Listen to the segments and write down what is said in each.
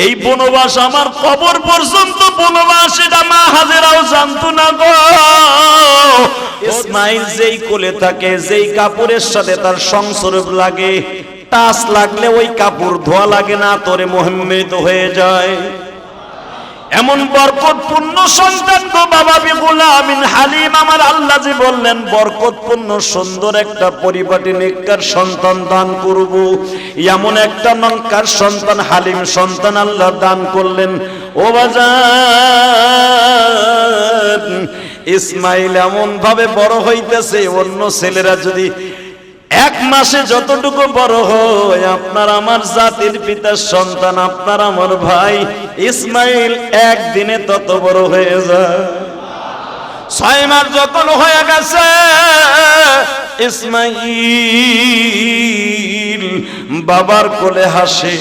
এই বনবাস আমার কবর পর্যন্ত বনবাস, এটা মা হাজেরাও জানতো না গো। ইসমাইল যেই কোলে থাকে, যেই কাপড়ের সাথে তার সংসর্গ লাগে, টাচ লাগলে ওই কাপড় ধোয়া লাগে না, তোরে মোহাম্মদ হয়ে যায়। এমন বরকতপূর্ণ সন্তান গো বাবা বিগুলামিন হালিম। আমার আল্লাহ যে বললেন বরকতপূর্ণ সুন্দর একটা পরিপাটি নেককার সন্তান দান করব, এমন একটা নেককার সন্তান হালিম সন্তান আল্লাহ দান করলেন। ও বাজার, ইসমাইল এমন ভাবে বড় হইতেছে, অন্য ছেলেরা যদি এক মাসে যতটুকু বড় হয়, আপনার আমার জাতির পিতার সন্তান, আপনার আমার ভাই ইসমাইল একদিনে তত বড় হয়ে যায়। 6 মাস যখন হয়ে গেছে, ইসমাইল বাবার কোলে হাসে,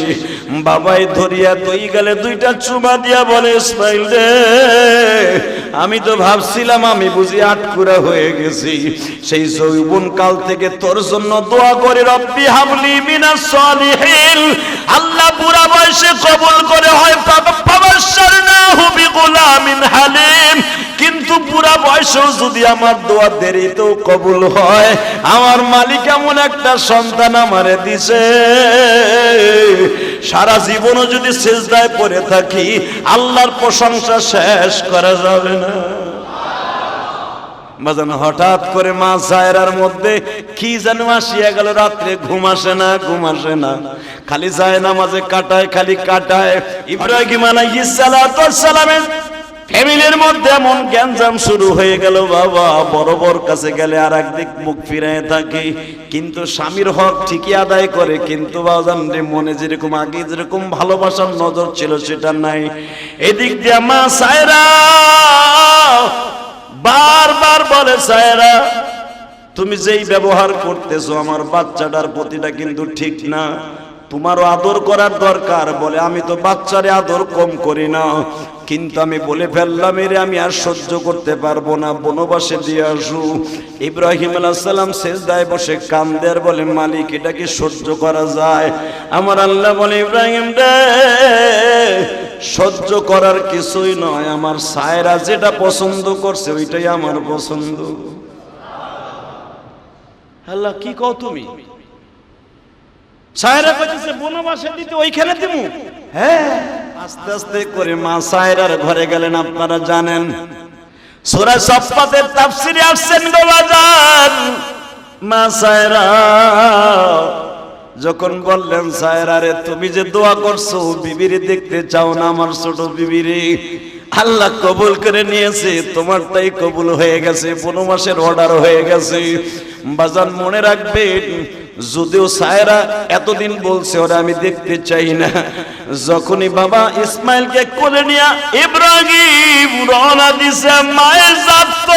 বাবাই ধরিয়া দুই গালে 2টা চুমা দিয়া বলে, ইসমাইল রে, আমি তো ভাবছিলাম আমি বুঝি আটকুরা হয়ে গেছি। সেই যৌবন কাল থেকে তোর জন্য দোয়া করে, রব্বি হাবলি মিনাস সালিহিন, আল্লাহ বুড়া বয়সে কবুল করে হয় ফাবাশশারনাহু বিগুলামিন হালিম। কিন্তু বুড়া বয়সেও যদি আমার দোয়া দেরিতেও কবুল হয়, আমার মালিক এমন একটা সন্তান আমারে দিছে, সারা জীবনও যদি সিজদায় পড়ে থাকি আল্লাহর প্রশংসা শেষ করা যাবে না। বাজান, হঠাৎ করে মা জায়রার মধ্যে কি যেন আসিয়া গেল, রাত্রে ঘুম আসে না, খালি যায় নামাজে কাটায়, খালি কাটায়। ইব্রাহিম আলাইহিস সালাতু ওয়াস সালামের ফ্যামিলির মধ্যে এমন গ্যাঞ্জাম শুরু হয়ে গেল বাবা, বড় কাছে গেলে আর একদিক মুখ ফিরায় থাকে, কিন্তু স্বামীর হক ঠিকই আদায় করে, কিন্তু বাজান রে, মনে যেরকম আগে যেরকম ভালোবাসার নজর ছিল সেটা নাই। এদিক দিয়ে মা সায়রা বারবার বলে, সায়রা তুমি যেই ব্যবহার করতেছো আমার বাচ্চাটার প্রতিটা কিন্তু ঠিক না, তোমারও আদর করার দরকার। বলে, আমি তো বাচ্চারে আদর কম করি না, কিন্তু আমি বলে ফেললাম এরে আমি আর সহ্য করতে পারবো না, বনবাসে দিয়ে আসু। ইব্রাহিম আলাইহিস সালাম সিজদায় বসে কান্দে আর বলে, মালিক এটা কি সহ্য করা যায়? আমার আল্লাহ বলে, ইব্রাহিম রে, সহ্য করার কিছুই নয়, আমার সায়রা যেটা পছন্দ করছে ওইটাই আমার পছন্দ। আল্লাহ কি কও তুমি? সায়রা কইতেছে বনবাসে দিতে, ওইখানে দিমু। হ্যাঁ, আস্তে আস্তে করে মা সায়রার ঘরে গেলেন। আপনারা জানেন সূরা সাফফাতের তাফসীরে আসছেন গো বাজার, মা সায়রা যখন বললেন, সায়রা রে, তুমি যে দোয়া করছো বিবিরে দেখতে চাও না, আমার ছোট বিবিরে আল্লাহ কবুল করে নিয়েছে, তোমারটাই কবুল হয়ে গেছে, বনবাসের অর্ডার হয়ে গেছে। বাজান মনে রাখবেন, যদিও সায়রা এতদিন বলছে ওরা আমি দেখতে চাই না, যখনই বাবা ইসমাইলকে কোলে নিয়ে ইব্রাহিম রওনা দিছে মায়ের জাত,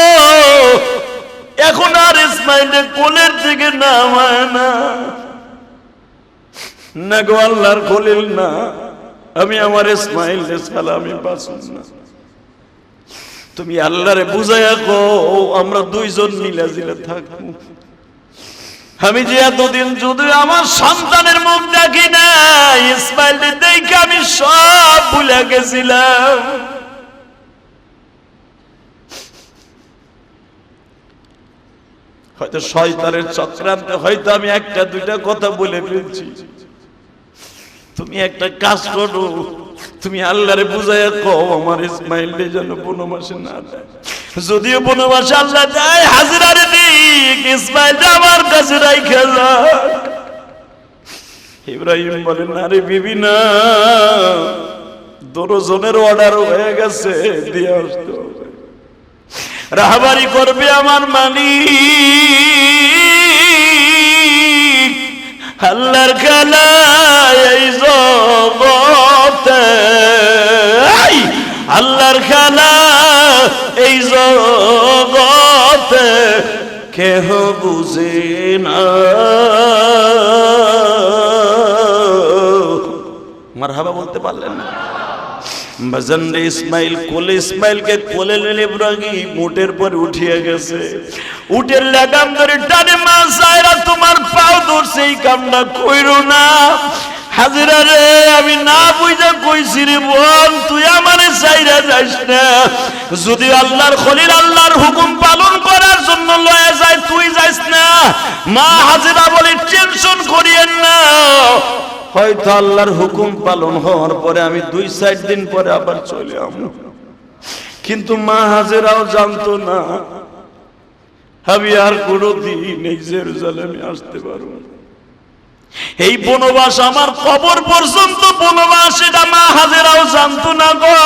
এখন আর ইসমাইলের কোলের থেকে নামায় না। না গো আল্লাহর খলিল না, আমি আমার ইসমাইল ছাড়া আমি বাঁচব না। তুমি আল্লাহরে বুঝাইয়া কো, আমরা 2 জন মিলাজিলা থাকবো। আমি যে এতদিন যদি আমার সন্তানের মুখ দেখি না, ইসমাইলকে দেখে আমি সব ভুলে গেছিলাম। হয়তো শয়তানের চক্রান্তে হয়তো আমি 1-2টা কথা বলে ফেলছি। তুমি একটা কাজ করো, তুমি আল্লাহরে বুঝাইয়া কও আমার ইসমাইলকে যেন বনবাসে না যায়। যদিও বনবাসে আল্লাহ যায়, হাজিরারে দিক, ইসমাইলটা আমার কাছে রাইখা যাক। ইব্রাহিম বলেন, আরে বিবি না, 2 জনের অর্ডার হয়ে গেছে, দিয়ে আসতে হবে, রাহবারি করবে আমার মালিক। আল্লাহর খেলা এই জগতে, আল্লাহর খেলা এই জগতে কেহ বুঝে না। মারহাবা বলতে পারলেন না? বাজান রে, ইসমাইলকে কোলে নিয়ে ইব্রাহিম উটের পর উঠিয়ে গেছে। উটের লাগাম ধরে টানে, মা সায়রা তোমার পাও ধরছে, এই কামটা কইরো না। হাজেরা রে, আমি না বুঝা কইছি রে বোন, তুই আমারে চাইরা যাইস না। যদি আল্লাহর খলিল আল্লাহর হুকুম পালন করার জন্য লয়ে যায়, তুই যাইস না। মা হাজেরা বলে টেনশন করিয়েন না, হয়তো আল্লাহর হুকুম পালন হওয়ার পরে আমি 2-4 দিন পরে আবার চলে আসবো। কিন্তু মা হাজেরাও জানতো না আমি আর কোনোদিন এই জেরুজালেমে আসতে পারবো না। এই বনবাস আমার কবর পর্যন্ত বনবাস, এটা মা হাজেরাও জানতো না গো।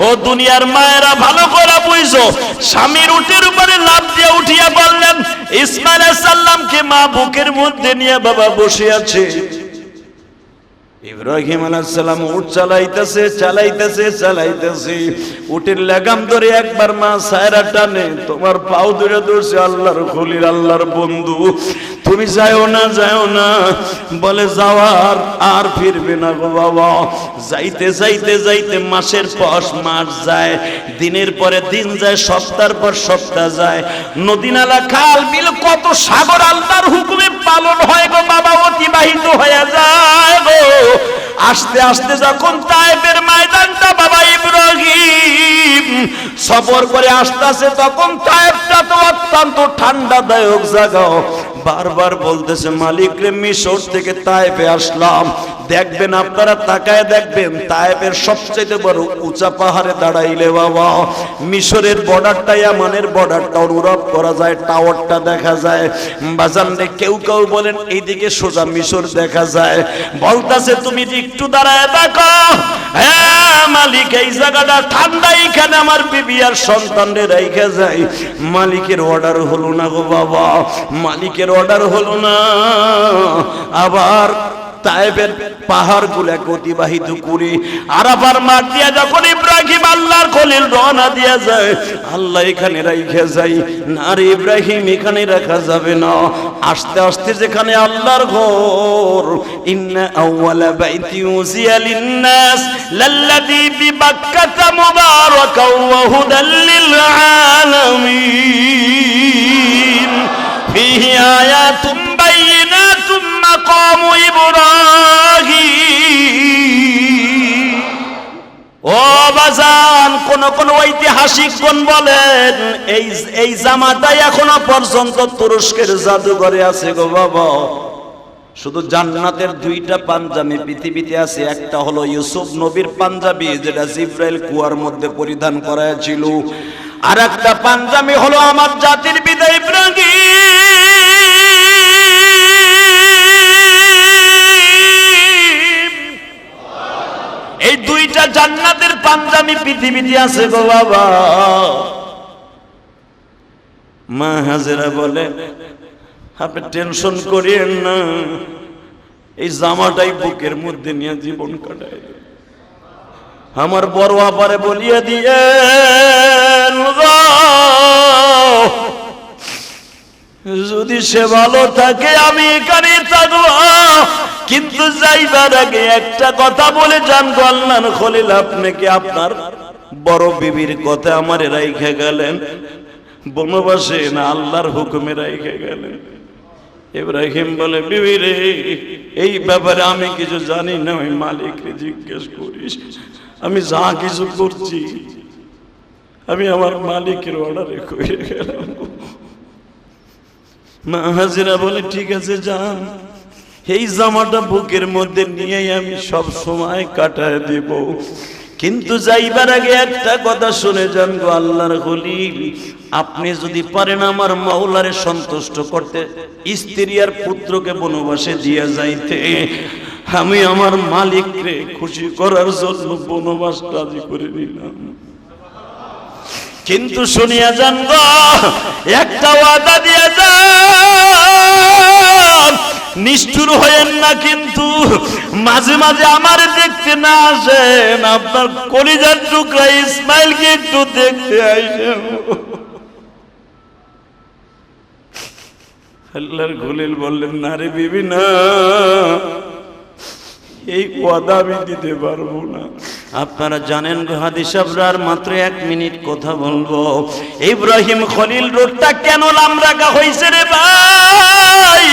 ও দুনিয়ার মায়েরা ভালো করে বুঝো, স্বামীর উটের উপরে লাফ দিয়ে উঠিয়া বললেন ইসমাইল আলাইহিস সালামকে, মা বুকের মধ্যে নিয়ে বাবা বসে আছে। ইব্রাহিম আলাইহিস সালাম উট চালাইতেছে চালাইতেছে চালাইতেছে, উটের লাগাম ধরে একবার মা সায়রা টানে, তোমার পাও ধরে ধরছে আল্লাহর খলিল আল্লাহর বন্ধু, তুমি যাও না যাও না। বলে যাওয়ার আর ফিরবে না গো বাবা। যাইতে যাইতে যাইতে মাসের পর মাস যায়, দিনের পরে দিন যায়, সপ্তাহের পর সপ্তাহ যায়, নদী নালা খাল বিল কত সাগর আল্লাহর হুকুমে পালন হয় গো বাবা, অতিবাহিত হয়ে যায় গো। আস্তে আস্তে যখন তায়েফের ময়দানটা বাবা ইব্রাহিম সফর করে আসতেছে, তখন তায়েফটা তো অত্যন্ত ঠান্ডাদায়ক জায়গা। বারবার বলতেছে মালিক রে, মিশর থেকে তায়েফে আসলাম, দেখবেন আপনারা তাকায় দেখবেন, তায়েফের সবচেয়ে বড় উঁচা পাহাড়ে দাঁড়াইলে বাবা মিশরের বর্ডারটা ইয়ামানের বর্ডারটা অনুভব করা যায়, টাওয়ারটা দেখা যায়। বাজানরে কেউ কেউ বলেন এইদিকে সোজা মিশর দেখা যায়। বলতেছে তুমি একটু দাঁড়ায় দেখো, হ্যাঁ মালিক এই জায়গাটা ঠান্ডা, এখানে আমার বিবি আর সন্তানদের রেখে যায়। মালিকের অর্ডার হলো না গো বাবা, মালিকের অর্ডার হলো না। আবার তায়েফের পাহাড়গুলোকে অতিবাহিত করি আরাফার মাঠ দিয়া যখন ইব্রাহিম আল্লাহর খলিল রওনা দিয়া যায়, আল্লাহ এখানে রাইখা যাই না রে ইব্রাহিম, এখানে রাখা যাবে না। আস্তে আস্তে যেখানে আল্লাহর ঘর, ইন্না আউওয়ালা বাইতি উযিয়া লিন-নাস লাল্লাযী বিবাক্কাতা মুবারাকাও ওয়া হুদাল লিল আলামিন ফীহি আয়াতুম বাইয়িনাতুম মাকামু ইব্রাহিম। ও বাজান, কোন কোন ঐতিহাসিকগণ বলেন এই জামাটাই এখনো পর্যন্ত তুরস্কের জাদুঘরে আছে গো বাবা। শুধু জান্নাতের 2টা পাঞ্জাবি পৃথিবীতে আছে, একটা হলো ইউসুফ নবীর পাঞ্জাবি যেটা জিব্রাইল কুয়ার মধ্যে পরিধান করাছিল, আর একটা পাঞ্জাবি হলো আমার জাতির পিতা ইব্রাহিম। এই 2টা জান্নাতের পাঞ্জাবি পৃথিবীতে আছে গো বাবা। মা হাজেরা বলে আপনি টেনশন করিয়েন না, এই জামাটাই বুকের মধ্যে নিয়ে জীবন কাটায়। আমার বড় আপারে বলিয়ে দিয়ে যদি সে ভালো থাকে আমি এখানে থাকবো, কিন্তু যাইবার আগে একটা কথা বলে জানবো আল্লাহর খলিল আপনাকে আপনার বড় বিবির কথা আমারে রাইখা গেলেন বনবাসে না আল্লাহর হুকুমে রাইখা গেলেন। ইব্রাহিম বলে বিবি রে, এই ব্যাপারে আমি কিছু জানি না, ওই মালিককে জিজ্ঞেস করিস। আমি যা কিছু করছি আমি আমার মালিকের অর্ডারে করে গেলাম। মা হাজেরা বলে ঠিক আছে যান, এই জামাটা বুকের মধ্যে নিয়ে আমি সব সময় কাটায় দেব, কিন্তু যাইবার আগে একটা কথা শুনে যান গো আল্লাহর খলিল, আপনি যদি পারেন আমার মাওলারে সন্তুষ্ট করতে, স্ত্রী আর পুত্রকে বনবাসে দিয়ে যাইতে, আমি আমার মালিককে খুশি করার জন্য বনবাস রাজি করে নিলাম। কিন্তু শুনিয়া যান গো, একটা ওয়াদা দিয়ে যান, নিষ্ঠুর হয়েন না, কিন্তু মাঝে মাঝে আমার দেখতে না আসেন, আপনার কলিজার টুকরা ইসমাইলকে একটু দেখতে আসেন। আল্লাহর খলিল বললেন না রে বিবি না, এই ওয়াদা আমি দিতে পারবো না। আপনারা জানেন হাদিস আবরার মাত্র 1 মিনিট কথা বলবো। ইব্রাহিম খলিল রোডটা কেন নাম রাখা হয়েছে রে ভাই?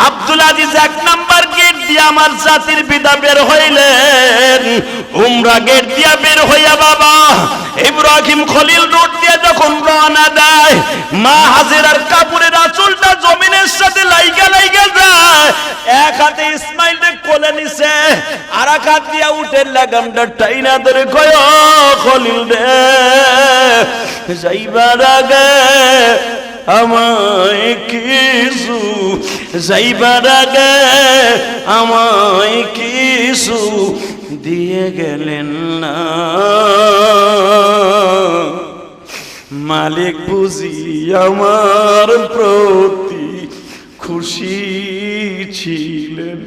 আব্দুল আজিজ 1 নাম্বার গেট দিয়ে আমার জাতির পিতা বের হইলেন, উমরা গেট দিয়ে বের হইয়া বাবা ইব্রাহিম খলিল রোড দিয়ে যখন রওনা দেয়, মা হাজেরার কাপড়ের আঁচলটা জমিনের সাথে লাইগা লাইগা যায়। এক হাতে ইসমাইলকে কোলে নিছে, আর এক হাত দিয়া উটের লাগামটা টাইনা ধরে কয়, খলিল রে যাইবার আগে আমায় কিছু, যাইবার আগে আমায় কিছু দিয়ে গেলেন না। মালিক বুঝি আমার প্রতি খুশি ছিলেন।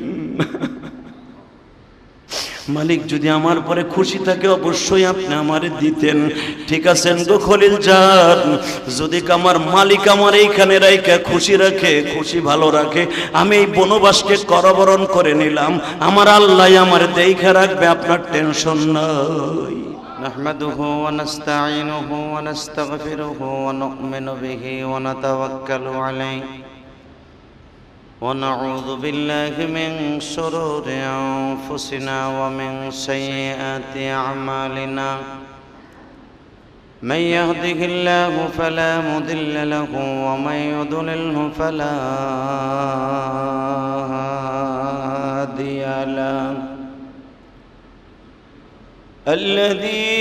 মালিক যদি আমার পরে খুশি থাকে অবশ্যই আপনি আমারে দিতেন। ঠিক আছেন গো খলিল জান, যদি আমার মালিক আমার এইখানে রাইখা খুশি রাখে, খুশি ভালো রাখে, আমি এই বনবাসকে করবরণ করে নিলাম, আমার আল্লাহ আমার দেখা রাখবে, আপনার টেনশন নাই। نحمده ونستعينه ونستغفره ونؤمن به ونتوكل عليه ونعوذ بالله من شرور أنفسنا ومن سيئات أعمالنا من يهده الله فلا مضل له ومن يضلله فلا هادي له الذي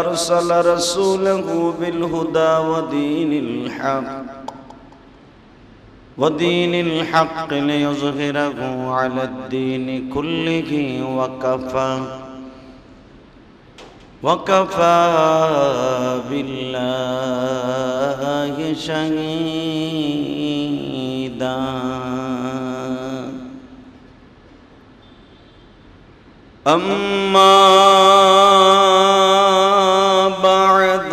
أرسل رسوله بالهدى ودين الحق ليظهره على الدين كله وكفى بالله شهيدا أما بعد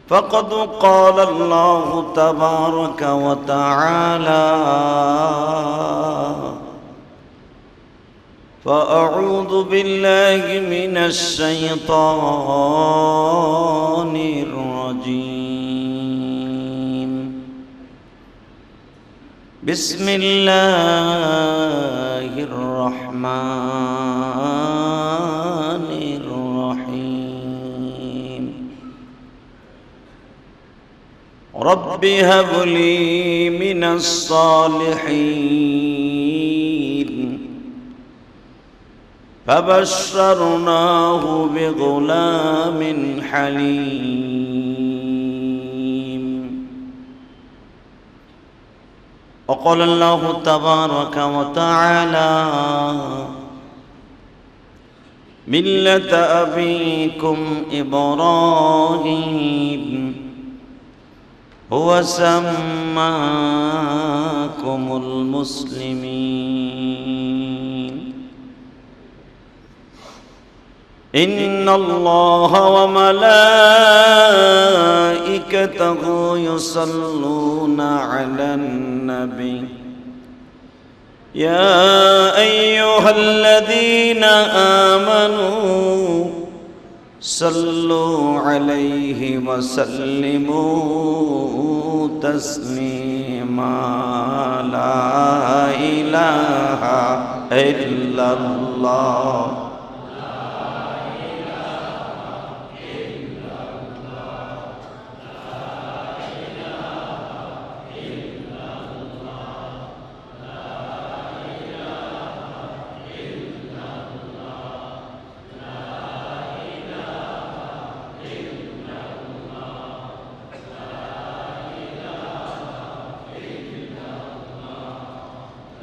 فقد قال الله تبارك وتعالى فأعوذ بالله من الشيطان الرجيم بسم الله الرحمن الرحيم رب هب لي من الصالحين فبشرناه بغلام حليم وقال الله تبارك وتعالى ملة أبيكم إبراهيم هو سماكم المسلمين إن الله وملائكته يصلون على النبي يا أيها الذين آمنوا صلوا عليه وسلموا تسليما لا إله إلا الله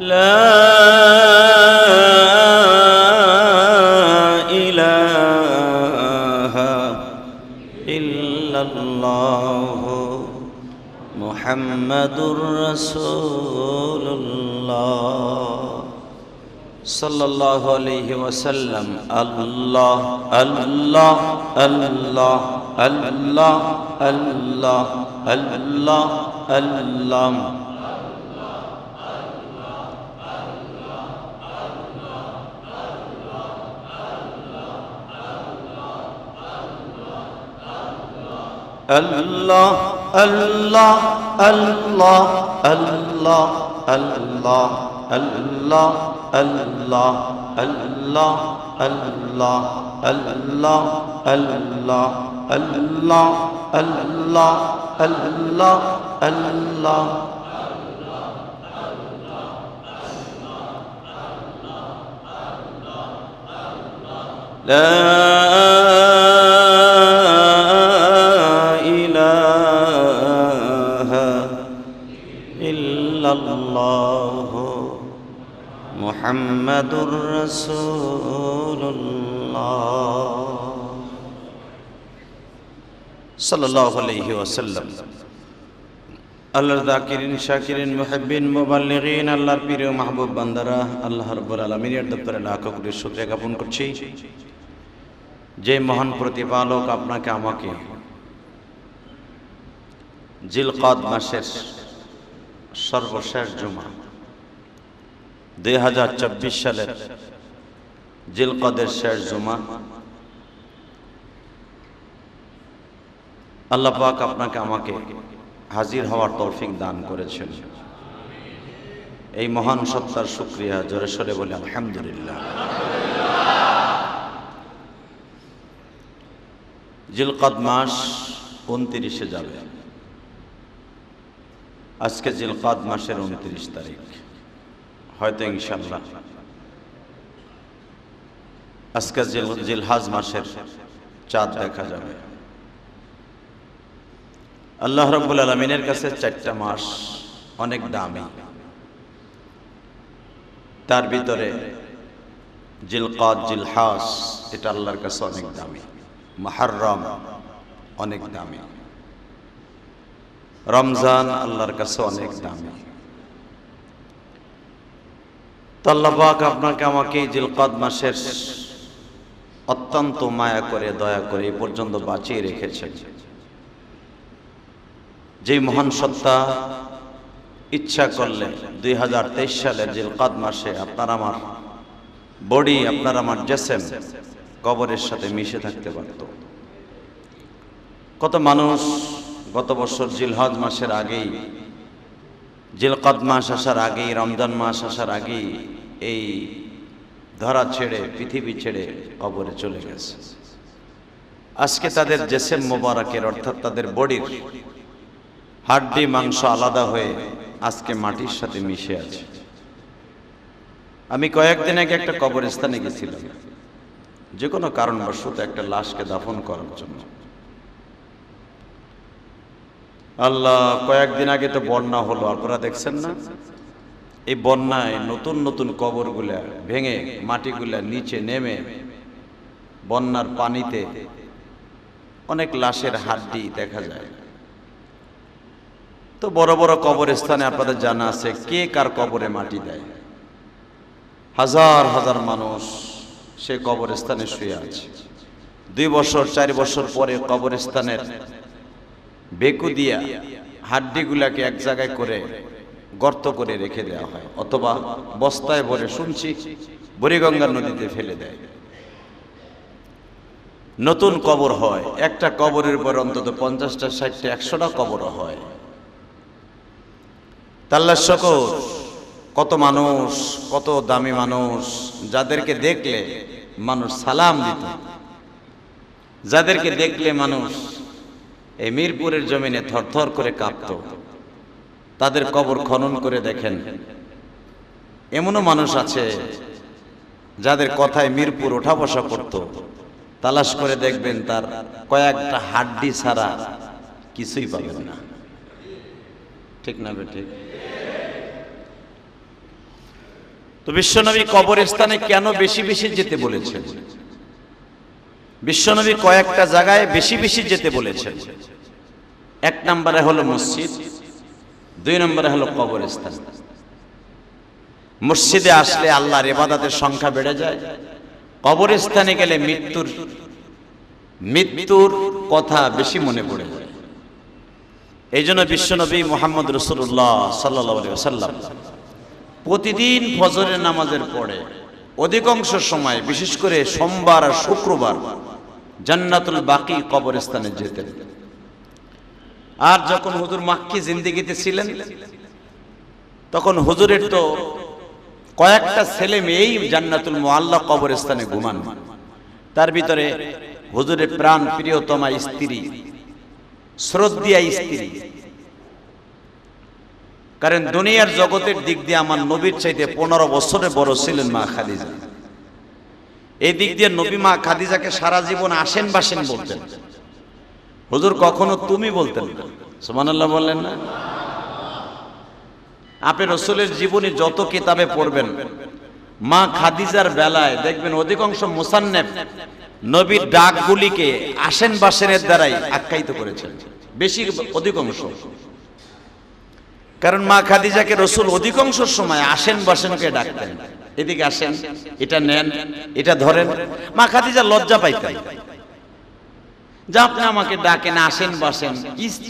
لا إله إلا الله محمد رسول الله صلى الله عليه وسلم الله الله الله الله الله الله الله আল্লাহ আল্লাহ আল্লাহ আল্লাহ আল্লাহ আল্লাহ আল্লাহ আল্লাহ আল্লাহ আল্লাহ আল্লাহ আল্লাহ আল্লাহ আল্লাহ আল্লাহ লা ইলাহা ইল্লাল্লাহ মুহাম্মাদুর রাসূলুল্লাহ সাল্লাল্লাহু আলাইহি ওয়াসাল্লাম। আল্লাহর যাকিরিন শাকিরিন মুহিব্বিন মুবাল্লিগিন, আল্লাহর প্রিয় মাহবুব বান্দারা, আল্লাহ রাব্বুল আলামিনের দরবারে লাখ কোটি শুকরিয়া জ্ঞাপন করছি যে মহান প্রতিপালক আপনাকে আমাকে জিলকাদ মাসের সর্বশেষ জুমা 2024 সালের জিলকাদের শেষ জুমা, আল্লাহ পাক আপনাকে আমাকে হাজির হওয়ার তৌফিক দান করেছেন। এই মহান সত্তার শুকরিয়া জোরে সোরে বলে আলহামদুলিল্লাহ। জিলকাদ মাস 29-এ যাবে। আজকে জিলকাদ মাসের 29 তারিখ, হয়তো ইনশাআল্লাহ আজকে জিলহাজ মাসের চাঁদ দেখা যাবে। আল্লাহ রাব্বুল আলামিনের কাছে 4টা মাস অনেক দামি, তার ভিতরে জিলকাদ জিলহাজ এটা আল্লাহর কাছে অনেক দামি, মুহররম অনেক দামি, রমজান আল্লাহর কাছে অনেক দামি। তো আল্লাহ পাক আপনাকে আমাকে জিলকাদ মাসের অত্যন্ত মায়া করে দয়া করে এই পর্যন্ত বাঁচিয়ে রেখেছেন। যে মহান সত্তা ইচ্ছা করলে 2023 সালের জিলকাদ মাসে আপনার আমার বডি, আপনার আমার জিসম কবরের সাথে মিশে থাকতে পারত। কত মানুষ গত বছর জিলহজ মাসের আগেই, জিলকাদ মাস আসার আগেই, রমজান মাস আসার আগেই এই ধরা ছেড়ে পৃথিবী ছেড়ে কবরে চলে গেছে। আজকে তাদের জিসম মোবারকের অর্থাৎ তাদের বডির হাড্ডি মাংস আলাদা হয়ে আজকে মাটির সাথে মিশে আছে। আমি কয়েকদিন আগে একটা কবরস্থানে গেছিলাম যে কোনো কারণবশত একটা লাশকে দাফন করার জন্য। আল্লাহ, কয়েকদিন আগে তো বন্যা হলো, আপনারা দেখছেন না? এই বন্যায় নতুন নতুন কবরগুলা ভেঙে মাটিগুলা নিচে নেমে বন্যার পানিতে অনেক লাশের হাড্ডি দেখা যায়। তো বড় বড় কবরস্থানে আপনাদের জানা আছে কে কার কবরে মাটি দেয়। হাজার হাজার মানুষ সে কবরস্থানে শুয়ে আছে। 2 বছর 4 বছর পরে কবরস্থানের বেকু দিয়া হাড্ডিগুলাকে এক জায়গায় করে গর্ত করে রেখে দেওয়া হয়, অথবা বস্তায় ভরে শুনছি বুড়িগঙ্গা নদীতে ফেলে দেয়। নতুন কবর হয়, একটা কবরের পর অন্তত 50টা 60টা 100টা কবর হয়। আল্লাহর শুকর, কত মানুষ, কত দামি মানুষ, যাদেরকে দেখলে মানুষ সালাম দিত, যাদেরকে দেখলে মানুষ এই মিরপুরের জমিনে থরথর করে কাঁপত। তাদের কবর খনন করে দেখেন, এমনও মানুষ আছে যাদের কথায় মিরপুর ওঠা বসা করত। তালাশ করে দেখবেন তার কয়েকটা হাড্ডি ছাড়া কিছুই পাবেন না। ঠিক না বেঠিক? তো বিশ্বনবী কবরস্থানে কেন বেশি বেশি যেতে বলেছেন? বিশ্বনবী কয়েকটা জায়গায় বেশি বেশি যেতে বলেছেন। 1 নম্বরে হলো মসজিদ, 2 নম্বরে হলো কবরস্থান। মসজিদে আসলে আল্লাহর ইবাদতের সংখ্যা বেড়ে যায়, কবরস্থানে গেলে মৃত্যুর কথা বেশি মনে পড়ে যায়। এই জন্য বিশ্বনবী মুহাম্মদ রাসূলুল্লাহ সাল্লাল্লাহু আলাইহি ওয়াসাল্লাম প্রতিদিন ফজরের নামাজের পরে অধিকাংশ সময়, বিশেষ করে সোমবার আর শুক্রবার, জান্নাতুল বাকি কবরস্থানে যেতেন। আর যখন হুজুর মাক্কি জিন্দেগিতে ছিলেন তখন হুজুরের তো কয়েকটা ছেলে মেয়েই জান্নাতুল মুআল্লা কবরস্থানে ঘুমান। তার ভিতরে হুজুরের প্রাণ প্রিয়তমা স্ত্রী, শ্রদ্ধেয়া স্ত্রী, কারণ দুনিয়ার জগতের দিক দিয়ে আমার নবীর চাইতে 15 বছরের বড় ছিলেন মা খাদিজা। এই দিক দিয়ে নবী মা খাদিজাকে সারা জীবন আসেন বাসেন বলতেন। হুজুর কখনো তুমি বলতেন না, সুবহানাল্লাহ বললেন না? আপনি রাসূলের জীবনী যত কিতাবে পড়বেন, মা খাদিজার বেলায় দেখবেন অধিকাংশ মুসান্নেফ নবীর ডাকগুলিকে আসেন বাসেনের দ্বারাই আখ্যায়িত করেছেন, বেশি অধিকাংশ। কারণ মা খাদিজাকে রাসূল অধিকাংশ সময় আসেন বাসেনকে ডাকতেন, এদিকে আসেন, এটা নেন, এটা ধরেন। মা খাদিজা লজ্জা পাইতেন যে আপনি আমাকে ডাকেন, আসেন বাসেন।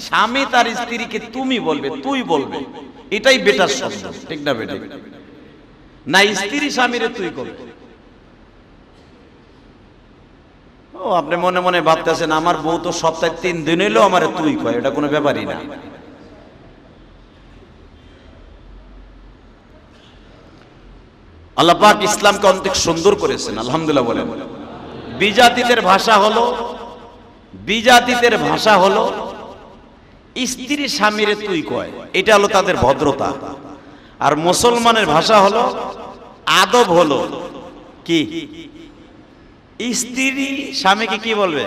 স্বামী তার স্ত্রীকে তুমি বলবে, তুই বলবে, এটাই বেটার শব্দ, ঠিক না বেটা? না স্ত্রী স্বামীরে তুই করবে। ও আপনি মনে মনে ভাবতেছেন আমার বউ তো সপ্তাহে 3 দিন হইলেও আমারে তুই কয়, এটা কোনো ব্যাপারই না। আল্লাহ পাক ইসলামকে অনেক সুন্দর করেছেন, আলহামদুলিল্লাহ বলেন। বিজাতিদের ভাষা হলো স্ত্রী স্বামীরে তুই কয়, এটা হলো তাদের ভদ্রতা। আর মুসলমানের ভাষা হলো আদব, হলো কি স্ত্রী স্বামীকে কি বলবে?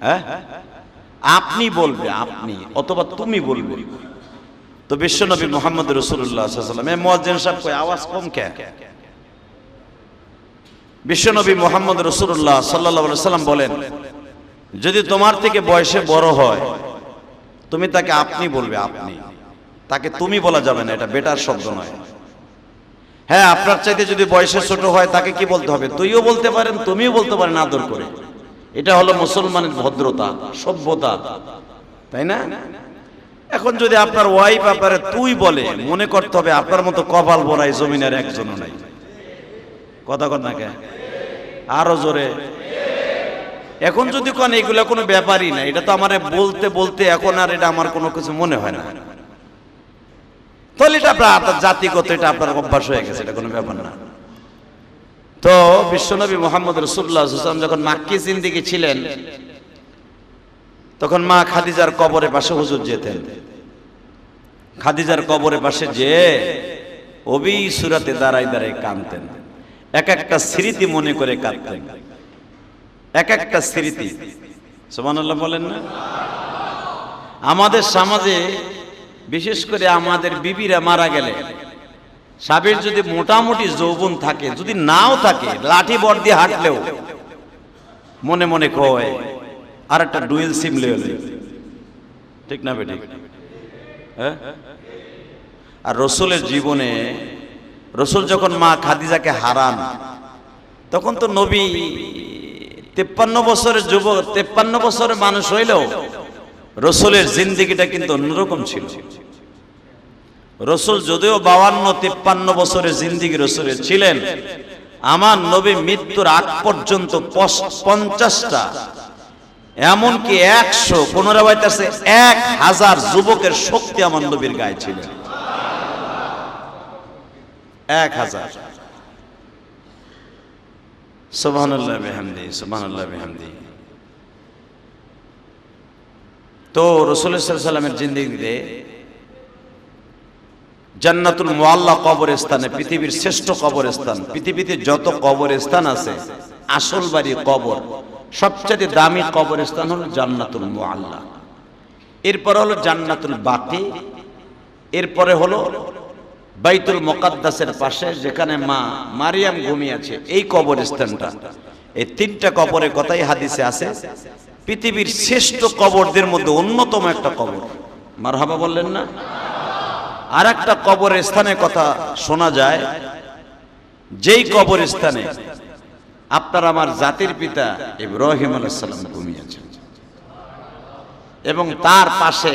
হ্যাঁ, আপনি বলবে, আপনি অথবা তুমি বলবে। তো বিশ্বনবী মুহাম্মদ রাসূলুল্লাহ সাল্লাল্লাহু আলাইহি ওয়াসাল্লাম, মুয়াজ্জিন সাহেব কই আওয়াজ কম কে? বিশ্বনবী মুহাম্মদ রাসূলুল্লাহ সাল্লাল্লাহু আলাইহি ওয়াসাল্লাম বলেন, যদি তোমার থেকে বয়সে বড় হয় তুমি তাকে আপনি বলবে, আপনি, তাকে তুমি বলা যাবে না, এটা বেটার শব্দ নয়। হ্যাঁ, আপনার চাইতে যদি বয়সে ছোট হয় তাকে কি বলতে হবে? তুইও বলতে পারেন, তুমিও বলতে পারেন আদর করে। এটা হলো মুসলমানের ভদ্রতা, সভ্যতা, তাই না? এখন যদি আপনার ওয়াইফ আপনারে তুই বলে, মনে করতে হবে আপনার মতো কপাল বড়াই জমিনের একজনও নাই। কথা কর না কে? আরো জোরে। এখন যদি কোন এগুলা কোনো ব্যাপারই না, এটা তো আমারে বলতে বলতে এখন আর এটা আমার কোনো কিছু মনে হয় না, তাহলে এটা আপনার জাতিগত, এটা আপনার অভ্যাস হয়ে গেছে, এটা কোনো ব্যাপার না। তো বিশ্বনবী মুহাম্মদ রাসূলুল্লাহ সাল্লাল্লাহু আলাইহি ওয়াসাল্লাম যখন মাক্কি জিন্দেগি ছিলেন তখন মা খাদিজার কবরের পাশে হুজুর যেতেন। খাদিজার কবরের পাশে যে অবি সুরাতে দাঁড়ায় দাঁড়ায় কাঁদতেন, এক একটা স্মৃতি মনে করে কাঁদতেন, এক একটা স্মৃতি। সুবহানাল্লাহ বলেন না? আমাদের সমাজে বিশেষ করে আমাদের বিবিরা মারা গেলে, স্বামীর যদি মোটামুটি যৌবন থাকে, যদি নাও থাকে, লাঠি বট দিয়ে হাঁটলেও মনে মনে কয় আর একটা ডুয়েল সিম লেলে, ঠিক না বেটি? হ্যাঁ। আর রাসূলের জীবনে, রাসূল যখন মা খাদিজাকে হারান তখন তো নবী 53 বছরের যুবক, 53 বছরের মানুষ হইলেও রাসূলের জিন্দেগিটা কিন্তু অন্যরকম ছিল। রাসূল যদিও 52-53 বছরের জিন্দেগি রাসূলের ছিলেন, আমার নবী মৃত্যুর আগ পর্যন্ত 50টা, এমনকি 100, কোন রাওয়ায়াত আছে 1000 যুবকের শক্তি আমার নবীর গায়ে ছিল। 1000। সুবহানাল্লাহ বিহামদি, সুবহানাল্লাহ বিহামদি। তো রাসূল সাল্লাল্লাহু আলাইহি ওয়াসাল্লামের জিন্দেগিতে জান্নাতুল মুআল্লা কবরস্থানে, পৃথিবীর শ্রেষ্ঠ কবরস্থান, পৃথিবীতে যত কবরস্থান আছে আসল বাড়ি কবর, সবচেয়ে দামি কবরস্থান হলো জান্নাতুল মুআল্লা। এরপর হলো জান্নাতুল বাকি, এরপরে হলো বাইতুল মুকাদ্দাসের পাশে যেখানে মা মারিয়াম ঘুমিয়ে আছে, এই কবরস্থানটা। এই 3টা কবরের কথাই হাদিসে আছে। পৃথিবীর শ্রেষ্ঠ কবরদের মধ্যে অন্যতম একটা কবর, মারহাবা বললেন না? আর একটা কবরের স্থানের কথা শোনা যায়, যেই কবরস্থানে আপনার আমার জাতির পিতা ইব্রাহিম আলাইহিস সালাম ঘুমিয়েছেন, এবং তার পাশে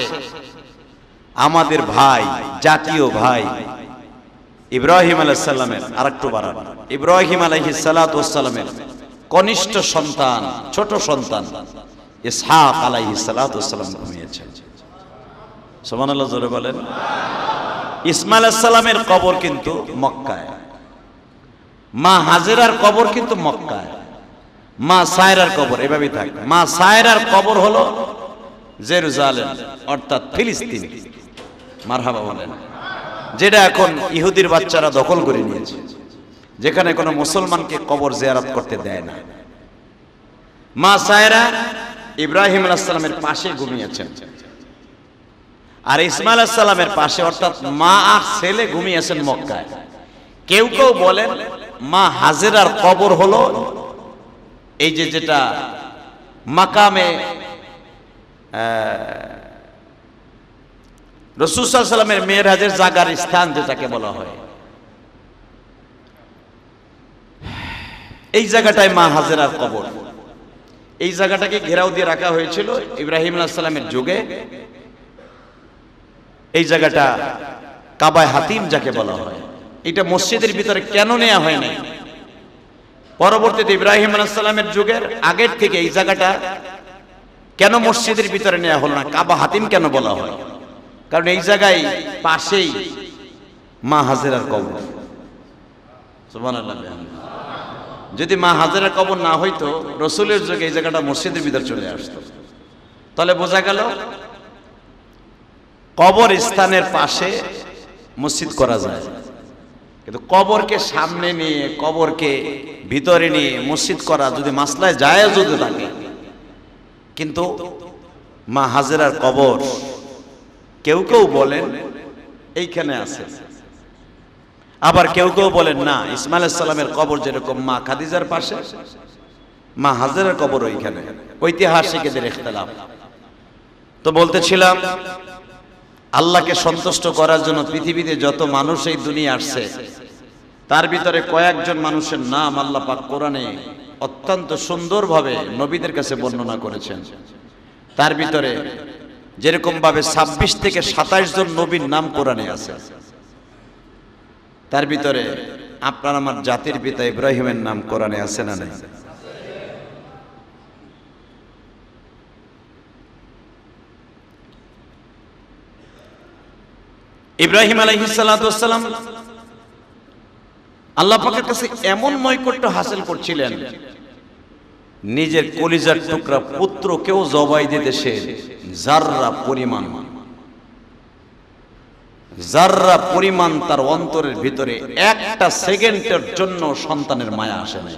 আমাদের ভাই, জাতীয় ভাই ইব্রাহিম আলাইহিস সালামের আরেকটু বাড়ান, ইব্রাহিম আলাইহিস সালাতু ওয়াস সালামের কনিষ্ঠ সন্তান, ছোট সন্তান ইসহাক আলাইহিস সালাতু ওয়াস সালাম ঘুমিয়েছেন। সুবহানাল্লাহ জোরে বলেন। ইসমাইল আলাইহিস সালামের কবর কিন্তু মক্কায়, মা হাজেরার কবর কিন্তু মক্কায়, মা সায়রার কবর এভাবেই থাকে। মা সায়রার কবর হলো জেরুজালেম অর্থাৎ ফিলিস্তিন। মারহাবা বলেন। যেটা এখন ইহুদির বাচ্চারা দখল করে নিয়েছে, যেখানে কোনো মুসলমানকে কবর জিয়ারত করতে দেয় না। মা সায়রা ইব্রাহিম আলাইহিস সালামের পাশে ঘুমিয়েছেন, আর ইসমাইল আলাইহিস সালামের পাশে অর্থাৎ মা আর ছেলে ঘুমিয়েছেন মক্কায়। কেউ কেউ বলেন মা হাজেরার কবর হলো এই যে যেটা মাকামে রাসূল সাল্লাল্লাহু আলাইহি ওয়াসাল্লামের মেরাজের জায়গার স্থান যেটাকে বলা হয়, এই জায়গাটায় মা হাজেরার কবর। এই জায়গাটাকে ঘেরাও দিয়ে রাখা হয়েছিল ইব্রাহিম আলাইহিস সালামের যুগে। এই জায়গাটা কাবায় হাতিম যাকে বলা হয়, এটা মসজিদের ভিতরে কেন নেওয়া হয় নাই? পরবর্তীতে ইব্রাহিম আলাইহিস সালামের যুগের আগের থেকে এই জায়গাটা কেন মসজিদের ভিতরে নেওয়া হলো না, কাবা হাতিম কেন বলা হয়? কারণ এই জায়গায় পাশেই মা হাজেরার কবর। সুবহানাল্লাহ। যদি মা হাজেরার কবর না হইতো, রাসূলের যুগে এই জায়গাটা মসজিদের ভিতরে চলে আসতো। তাহলে বোঝা গেল কবর স্থানের পাশে মসজিদ করা যায়, কিন্তু কবরকে সামনে নিয়ে কবরকে ভিতরে নিয়ে মসজিদ করা যদি মাসলায় জায়েজ হতে থাকে, কিন্তু মা হাজেরার কবর কেউ কেউ বলেন এইখানে আছে, আবার কেউ কেউ বলেন না, ইসমাইল আলাইহিস সালামের কবর যেরকম মা খাদিজার পাশে, মা হাজেরার কবর ওইখানে। ঐতিহাসিকদের ইখতিলাফ। তো বলতেছিলাম, আল্লাহকে সন্তুষ্ট করার জন্য পৃথিবীতে যত মানুষ এই দুনিয়া আসছে, তার ভিতরে কয়েকজন মানুষের নাম আল্লাহ পাক কোরআনে অত্যন্ত সুন্দরভাবে নবীদের কাছে বর্ণনা করেছেন। তার ভিতরে যেরকম ভাবে 26 থেকে 27 জন নবীর নাম কোরআনে আছে। তার ভিতরে আপনার আমার জাতির পিতা ইব্রাহিমের নাম কোরআনে আছে না নাই? ইব্রাহিম আলাইহিস সালাতু ওয়াস সালাম আল্লাহ পাকের কাছে এমন নৈকট্য হাসিল করছিলেন, নিজের কলিজার টুকরা পুত্রকেও জবাই দিতে সে জাররা পরিমাণ তার অন্তরের ভিতরে একটা সেকেন্ডের জন্য সন্তানের মায়া আসে না।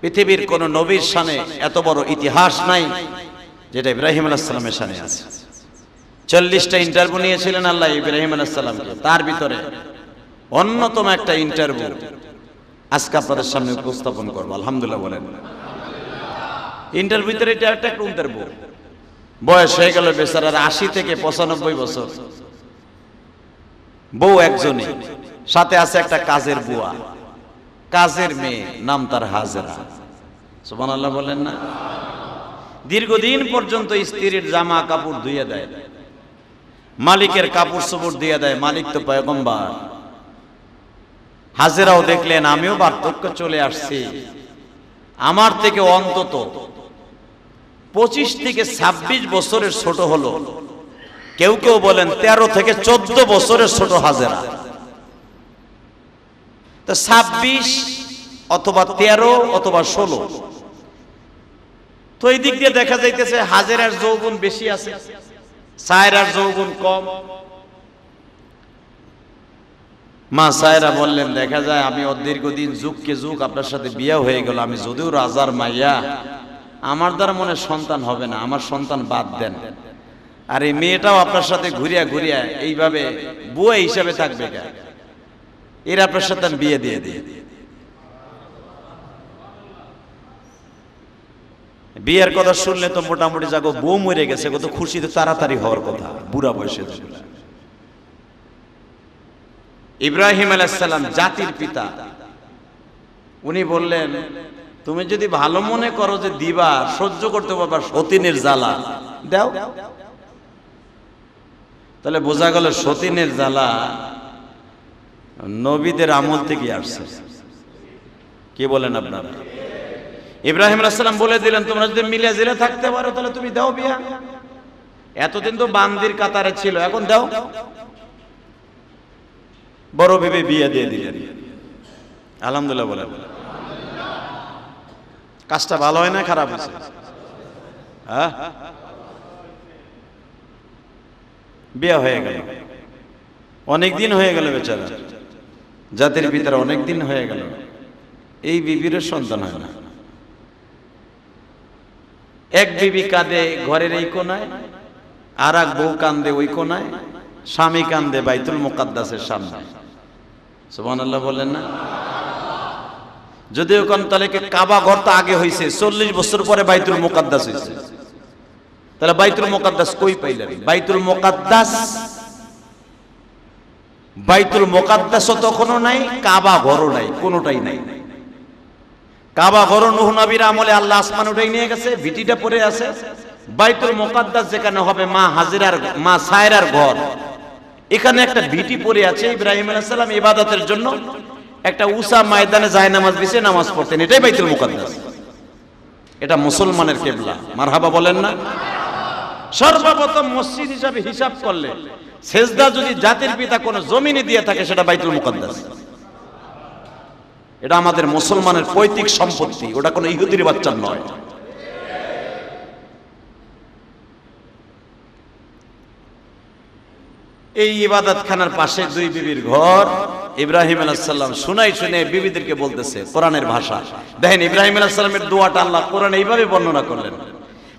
পৃথিবীর কোন নবীর শানে এত বড় ইতিহাস নাই যেটা ইব্রাহিম আলাইহিস সালামের শানে আছে। 40টা ইন্টারভিউ নিয়েছিলেন আল্লাহ ইব্রাহিম আলাইহিস সালামকে, তার ভিতরে অন্যতম একটা ইন্টারভিউ আজকে আপনাদের সামনে উপস্থাপন করব। আলহামদুলিল্লাহ বলেন। ইন্টারভিউতে এটা একটা ইন্টারভিউ, বয়স হয়ে গেল বেচারার 80 থেকে 95 বছর, বউ একজনই, সাথে আছে একটা কাজের বুয়া, কাজের মেয়ে, নাম তার হাজেরা। সুবহানাল্লাহ বলেন না? দীর্ঘদিন পর্যন্ত স্ত্রীর জামা কাপড় ধুইয়ে দেয়, মালিকের কাপড় চোপড় দিয়ে দেয়, মালিক তো পয়গম্বর। হাজেরাও দেখলেন আমিও বার্ধক্য চলে আসছি, আমার থেকে অন্তত 25 থেকে 26 বছরের ছোট হলো, কেউ কেউ বলেন 13 থেকে 14 বছরের ছোট হাজেরা। তো 26 অথবা 13 অথবা 16, তো এই দিক দিয়ে দেখা যাইতেছে হাজেরার যৌবন বেশি আছে, সায়রার যৌবন কম। মা সায়রা বললেন, দেখা যায় আমি দীর্ঘদিন যুগকে যুগ আপনার সাথে বিয়ে হয়ে গেল, আমি যদিও রাজার মাইয়া, আমার দ্বারা মনে সন্তান হবে না, আমার সন্তান বাদ দেন। আর এই মেয়েটাও আপনার সাথে ঘুরিয়া ঘুরিয়া এইভাবে বুয়া হিসাবে থাকবে, এর আপনার সাথে বিয়ে দিয়ে দিয়ে। বিয়ের কথা শুনলে তো মোটামুটি যাগো বউ মরে গেছে, কত খুশি, তো তাড়াতাড়ি হওয়ার কথা বুড়া বয়সে। ইব্রাহিম আলাইহিস সালাম জাতির পিতা, উনি বললেন তুমি যদি ভালো মনে করো যে দিবা, সহ্য করতে পারবা সতীনের জ্বালা, দাও। তাহলে বোঝা গেল সতীনের জ্বালা নবীদের আমল থেকে আসছে। কি বলেন আপনারা? ইব্রাহিম আলাইহিস সালাম বলে দিলেন তোমরা যদি মিলে জেলে থাকতে পারো তাহলে তুমি দাও বিয়া। এতদিন তো বান্দির কাতারে ছিল, এখন দাও বড় ভেবে বিয়ে দিয়ে দিলেন। আলহামদুলিল্লাহ বলেন। কাজটা ভালো হয় না খারাপ হয়েছে? হ্যাঁ, বিয়ে হয়ে গেল, অনেক দিন হয়ে গেল, বেচারা জাতির পিতার অনেক দিন হয়ে গেল, এই বিবির সন্তান হয় না। এক বিবি কাঁদে ঘরের এই কোনায়, আর এক বউ কান্দে ওই কোনায়, স্বামী কান্দে বাইতুল মুকাদ্দাসের সামনে। সুবহানাল্লাহ বলেন না? যদিও কোন তাহলে কাবা ঘর তো আগে হয়েছে, 40 বছর পরে বাইতুল মুকাদ্দাস হয়েছে। তাহলে বাইতুল মুকাদ্দাস কই পাইলেন? বাইতুল মুকাদ্দাস, বাইতুল মুকাদ্দাসও তখনও নাই, কাবা ঘরও নাই, কোনোটাই নাই। কাবা ঘর নূহ নবীর আমলে আল্লাহ আসমান উঠাই নিয়ে গেছে, ভিটিটা পড়ে আছে। বাইতুল মুকাদ্দাস যেখানে হবে মা হাজিরার, মা সায়রার ঘর, এখানে একটা ভিটি পড়ে আছে। ইব্রাহিম আলাইহিস সালাম ইবাদতের জন্য একটা উঁচা ময়দানে যায় নামাজ বিছিয়ে নামাজ পড়তেন, এটাই বাইতুল মুকাদ্দাস। এটা মুসলমানের কিবলা। মারহাবা বলেন না? সর্বপ্রথম মসজিদ হিসাবে হিসাব করলে সেজদা যদি জাতির পিতা কোন জমিনে দিয়ে থাকে, সেটা বাইতুল মুকাদ্দাস। এটা আমাদের মুসলমানের পৈতৃক সম্পত্তি, ওটা কোনো ইহুদির বাচ্চার নয়। এই ইবাদত খানার পাশে দুই বিবির ঘর। ইব্রাহিম আলাইহিস সালাম শুনাই শুনে বিবিদেরকে বলতেছে কোরআনের ভাষা। দেখেন ইব্রাহিম আলাইহিস সালামের দোয়াটা আল্লাহ কোরআনে এইভাবে বর্ণনা করলেন,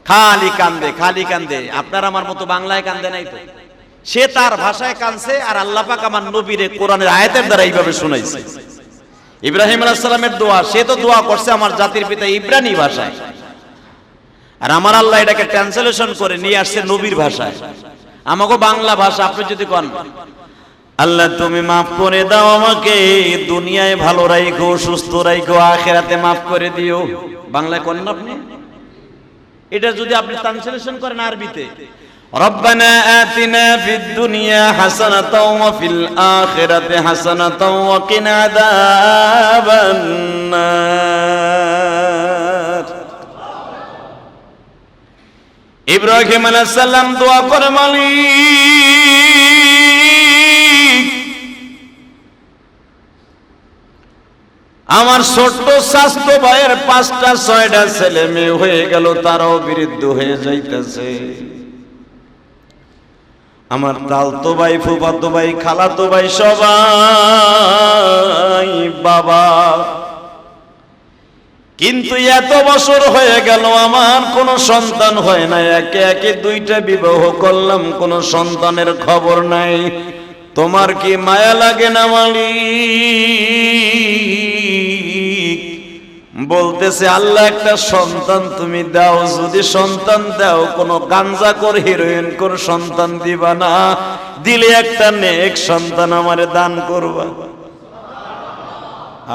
খালি কান্দে, খালি কান্দে। আপনার আমার মতো বাংলায় কান্দে নাই তো, সে তার ভাষায় কাঁদছে, আর আল্লাহ পাক আমার নবীরে কোরআনের আয়াতের দ্বারা এইভাবে শুনাইছে। ইব্রাহিম আলাইহিস সালামের দোয়া, সে তো দোয়া করছে আমার জাতির পিতা ইব্রানি ভাষায়, আর আমার আল্লাহ এটাকে ট্রান্সলেশন করে নিয়ে আসছে নবীর ভাষায়, আমাকে বাংলা ভাষা। আপনি যদি কোন আল্লাহ তুমি মাফ করে দাও আমাকে, দুনিয়ায় ভালো রাখো, সুস্থ রাখো, আখিরাতে মাফ করে দিও, বাংলায় কোন আপনি? এটা যদি আপনি ট্রান্সলেশন করেন আরবিতে, রব্বানা আতিনা ফিদ দুনিয়া হাসানাতাও ওয়া ফিল আখিরাতি হাসানাতাও ওয়া কিনা আযাবান নার। ইব্রাহিম আলাইহিস সালাম দোয়া করে, মালিক আমার ছোট্ট স্বাস্থ্য ভাইয়ের 5টা 6টা ছেলে মেয়ে হয়ে গেল, তারাও বৃদ্ধ হয়ে যাইতেছে। আমার তালতো ভাই, ফুফাতো ভাই, খালাতো ভাই সবাই বাবা, কিন্তু এত বছর হয়ে গেল আমার কোনো সন্তান হয় না। একে একে 2টা বিবাহ করলাম, কোনো সন্তানের খবর নাই। তোমার কি মায়া লাগে না মালিক? বলতেছে আল্লাহ একটা সন্তান তুমি দাও, যদি সন্তান দাও কোনো গাঞ্জাখোর হিরোইনখোর সন্তান দিবা না, দিলে একটা নেক সন্তান আমারে দান করবা।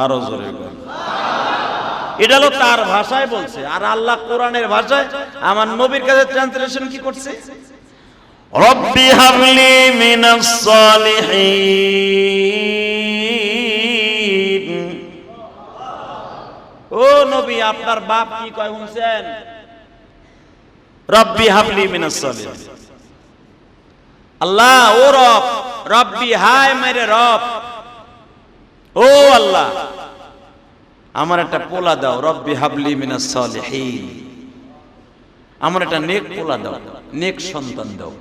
আরো জোরে বল। এটা হলো তার ভাষায় বলছে, আর আল্লাহ কোরআনের ভাষায় আমার নবীর কাছে ট্রান্সলেশন কি করছে? রব্বি হাবলি মিনাস সালিহিন। ও নবী, আপনার বাপ কি কয় শুনছেন? রব্বি হাবলি মিনাস সালিহিন। আল্লাহ ও রব, রব্বি হায় মেরে রব, ও আল্লাহ আমার একটা পোলা দাও, রব্বি হাবলি মিনাস সালিহিন, আমার একটা নেক পোলা দাও, নেক সন্তান দাও।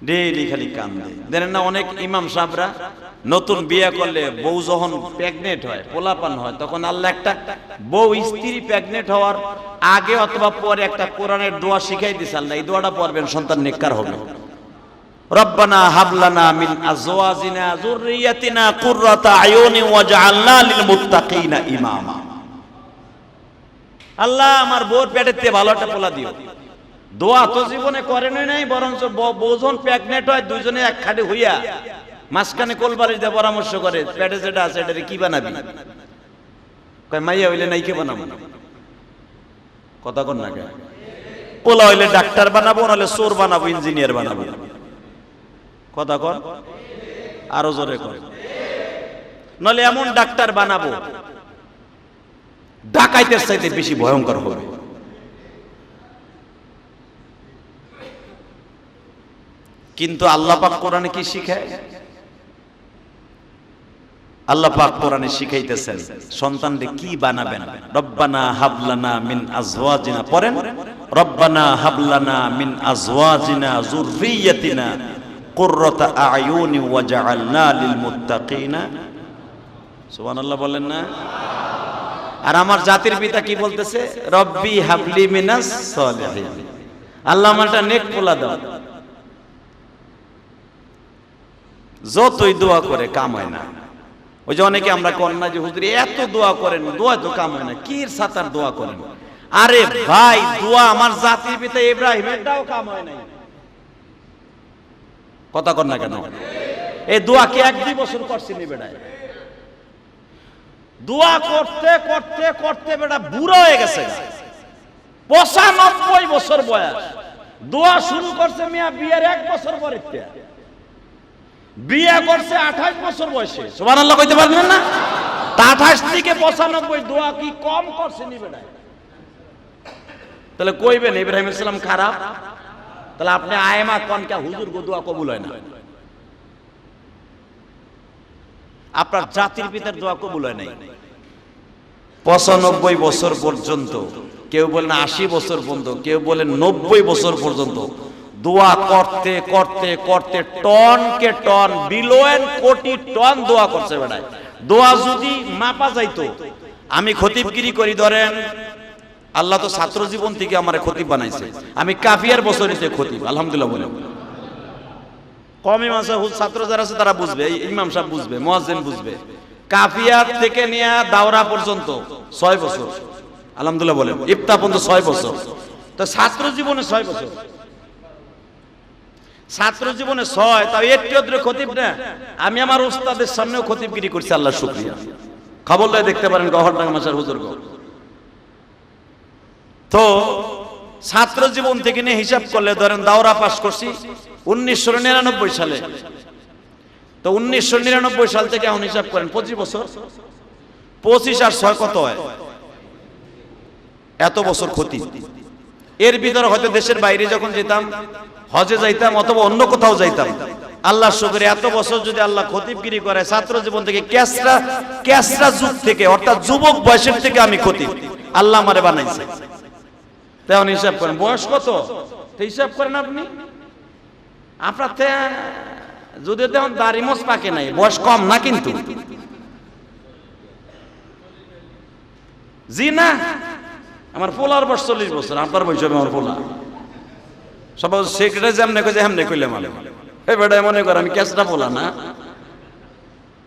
ডেইলি খালি কান্দে। জানেন না অনেক ইমাম সাহেবরা নতুন বিয়ে করলে বউ যখন প্রেগনেন্ট হয়, পোলাপান হয়, তখন আল্লাহ একটা বউ স্ত্রী প্রেগনেন্ট হওয়ার আগে অথবা পরে একটা কোরআনের দোয়া শিখাই দিয়েছে। আল্লাহ এই দোয়াটা পড়বেন, সন্তান নেককার হবে। রব্বানা হাবলানা মিন আজওয়াজিনা যুররিয়াতিনা কুররাতা আয়ুনি ওয়াজআলনা লিল মুত্তাকিনা ইমামা। আল্লাহ আমার বউর পেটেতে ভালো একটা পোলা দিও। দোয়া তো জীবনে করেনই নাই, বরঞ্চ বউজন প্রেগনেন্ট হয়, দুইজনে এক খাটে হইয়া মাঝখানে কোলবালিশ দিয়ে পরামর্শ করে, পেটে যেটা আছে এটা কি বানাবি? কয় মাইয়া হইলে নাই কে বানাবো। কথা কোন না কেন? পোলা হইলে ডাক্তার বানাবো, নাহলে চোর বানাবো, ইঞ্জিনিয়ার বানাবো। কথা কর, আরো জোরে কর। নাহলে এমন ডাক্তার বানাবো ডাকাইতের চাইতে বেশি ভয়ঙ্কর হবে। কিন্তু আল্লাহ পাক কোরআনে কি শিখায়? আল্লাহ পাক কোরআনে শিখাইতেছেন সন্তানকে কি বানাবেন। রব্বানা হাবলানা মিন আজওয়াজিনা, পড়েন রব্বানা হাবলানা মিন আজওয়াজিনা যুররিয়াতিনা কুররাতা আয়ুনি ওয়াজআলনা লিল মুত্তাকিনা, সুবহানাল্লাহ বলেন না? আর আমার জাতির পিতা কি বলতেছে? রব্বি হাবলি মিনাস সলিহিন, আল্লাহ আমারটা নেক পোলা দাও। যতই দোয়া করে কাম হয় না। ওই যে অনেকে আমরা কন্যা যে হুজুর এত দোয়া করেন, দোয়া তো কাম হয় না, কি সাতার দোয়া করেন? আরে ভাই, দোয়া আমার জাতির পিতা ইব্রাহিমেরটাও কাম হয় নাই। কথা কর না কেন? এই দোয়া কি 1-2 বছর করছিনি বেটায়? দোয়া করতে করতে করতে বেটা বুড়ো হয়ে গেছে, 95 বছর বয়স। দোয়া শুরু করছে মিয়া বিয়ের 1 বছর পরে, বিয়ে করছে 28 বছর বয়সে। সুবহানাল্লাহ কইতে পারবেন না? তা 28 থেকে 95 দোয়া কি কম করছে নি বেটা? তাহলে কইবেন ইব্রাহিম আলাইহিস সালাম খারাপ? তাহলে আপনি আয়েমা কোন কে হুজুর গো দোয়া কবুল হয় না? আপনার জাতির পিতার দোয়া কবুল হয় নাই 95 বছর পর্যন্ত, কেউ বলেন 80 বছর পর্যন্ত, কেউ বলেন 90 বছর পর্যন্ত দোয়া করতে করতে করতে টন কে টন, বিলিয়ন কোটি টন দোয়া করছে বেটায়। দোয়া যদি মাপা যাইতো, আমি খতিবগিরি করি, ধরেন আল্লাহ তো ছাত্র জীবন থেকে আমারে খতিব বানাইছে, আমি কাফিয়ার বছরিতে খতিব, আলহামদুলিল্লাহ বলে। কমই মাসে ছাত্র যারা আছে তারা বুঝবে, ইমাম সাহেব বুঝবে, মুয়াজ্জিন বুঝবে। কাফিয়ার থেকে নিয়ে দাওরা পর্যন্ত 6 বছর, আলহামদুলিল্লাহ বলে। ইফতা পর্যন্ত 6 বছর। তো ছাত্র জীবনে 6 বছর, ছাত্র জীবনে 6, তাও একটু খতিব না। আমি আমার উস্তাদের সামনেও খতিবগিরি করছি, আল্লাহ শুকরিয়া। খবর লয় দেখতে পারেন গহরডাঙ্গা মাসার হুজুর। তো ছাত্র জীবন থেকে নিয়ে হিসাব করলে ধরেন দাওরা পাস করছি 1999 সালে। তো 1999 সাল থেকে এখন হিসাব করেন 25 বছর। 25 আর 6 কত হয়? এত বছর খতিব। এর ভিতরে হয়তো দেশের বাইরে যখন যেতাম, হজে যাইতাম অথবা অন্য কোথাও যাইতাম, আল্লাহ শুকরিয়া এত বছর যদি আল্লাহ খতিবগিরি করে, ছাত্র জীবন থেকে ক্যাসরা যুগ থেকে, অর্থাৎ যুবক বয়সের থেকে আমি খতিব, আল্লাহ আমারে বানাইছে। তেমন হিসাব করেন বয়স কত, হিসাব করেন আপনি। আপনার যদি তেমন দাড়ি মোছ পাকে নাই, বয়স কম না কিন্তু। জি না, আমার পোলার বয়স 40 বছর, আপনার বয়স হবে আমার পোলা। সবাই সেক্রেটারি যেমনে কইছে হেমনে কইলে মানে এই বেটা মনে করে আমি ক্যাসটা পোলা না।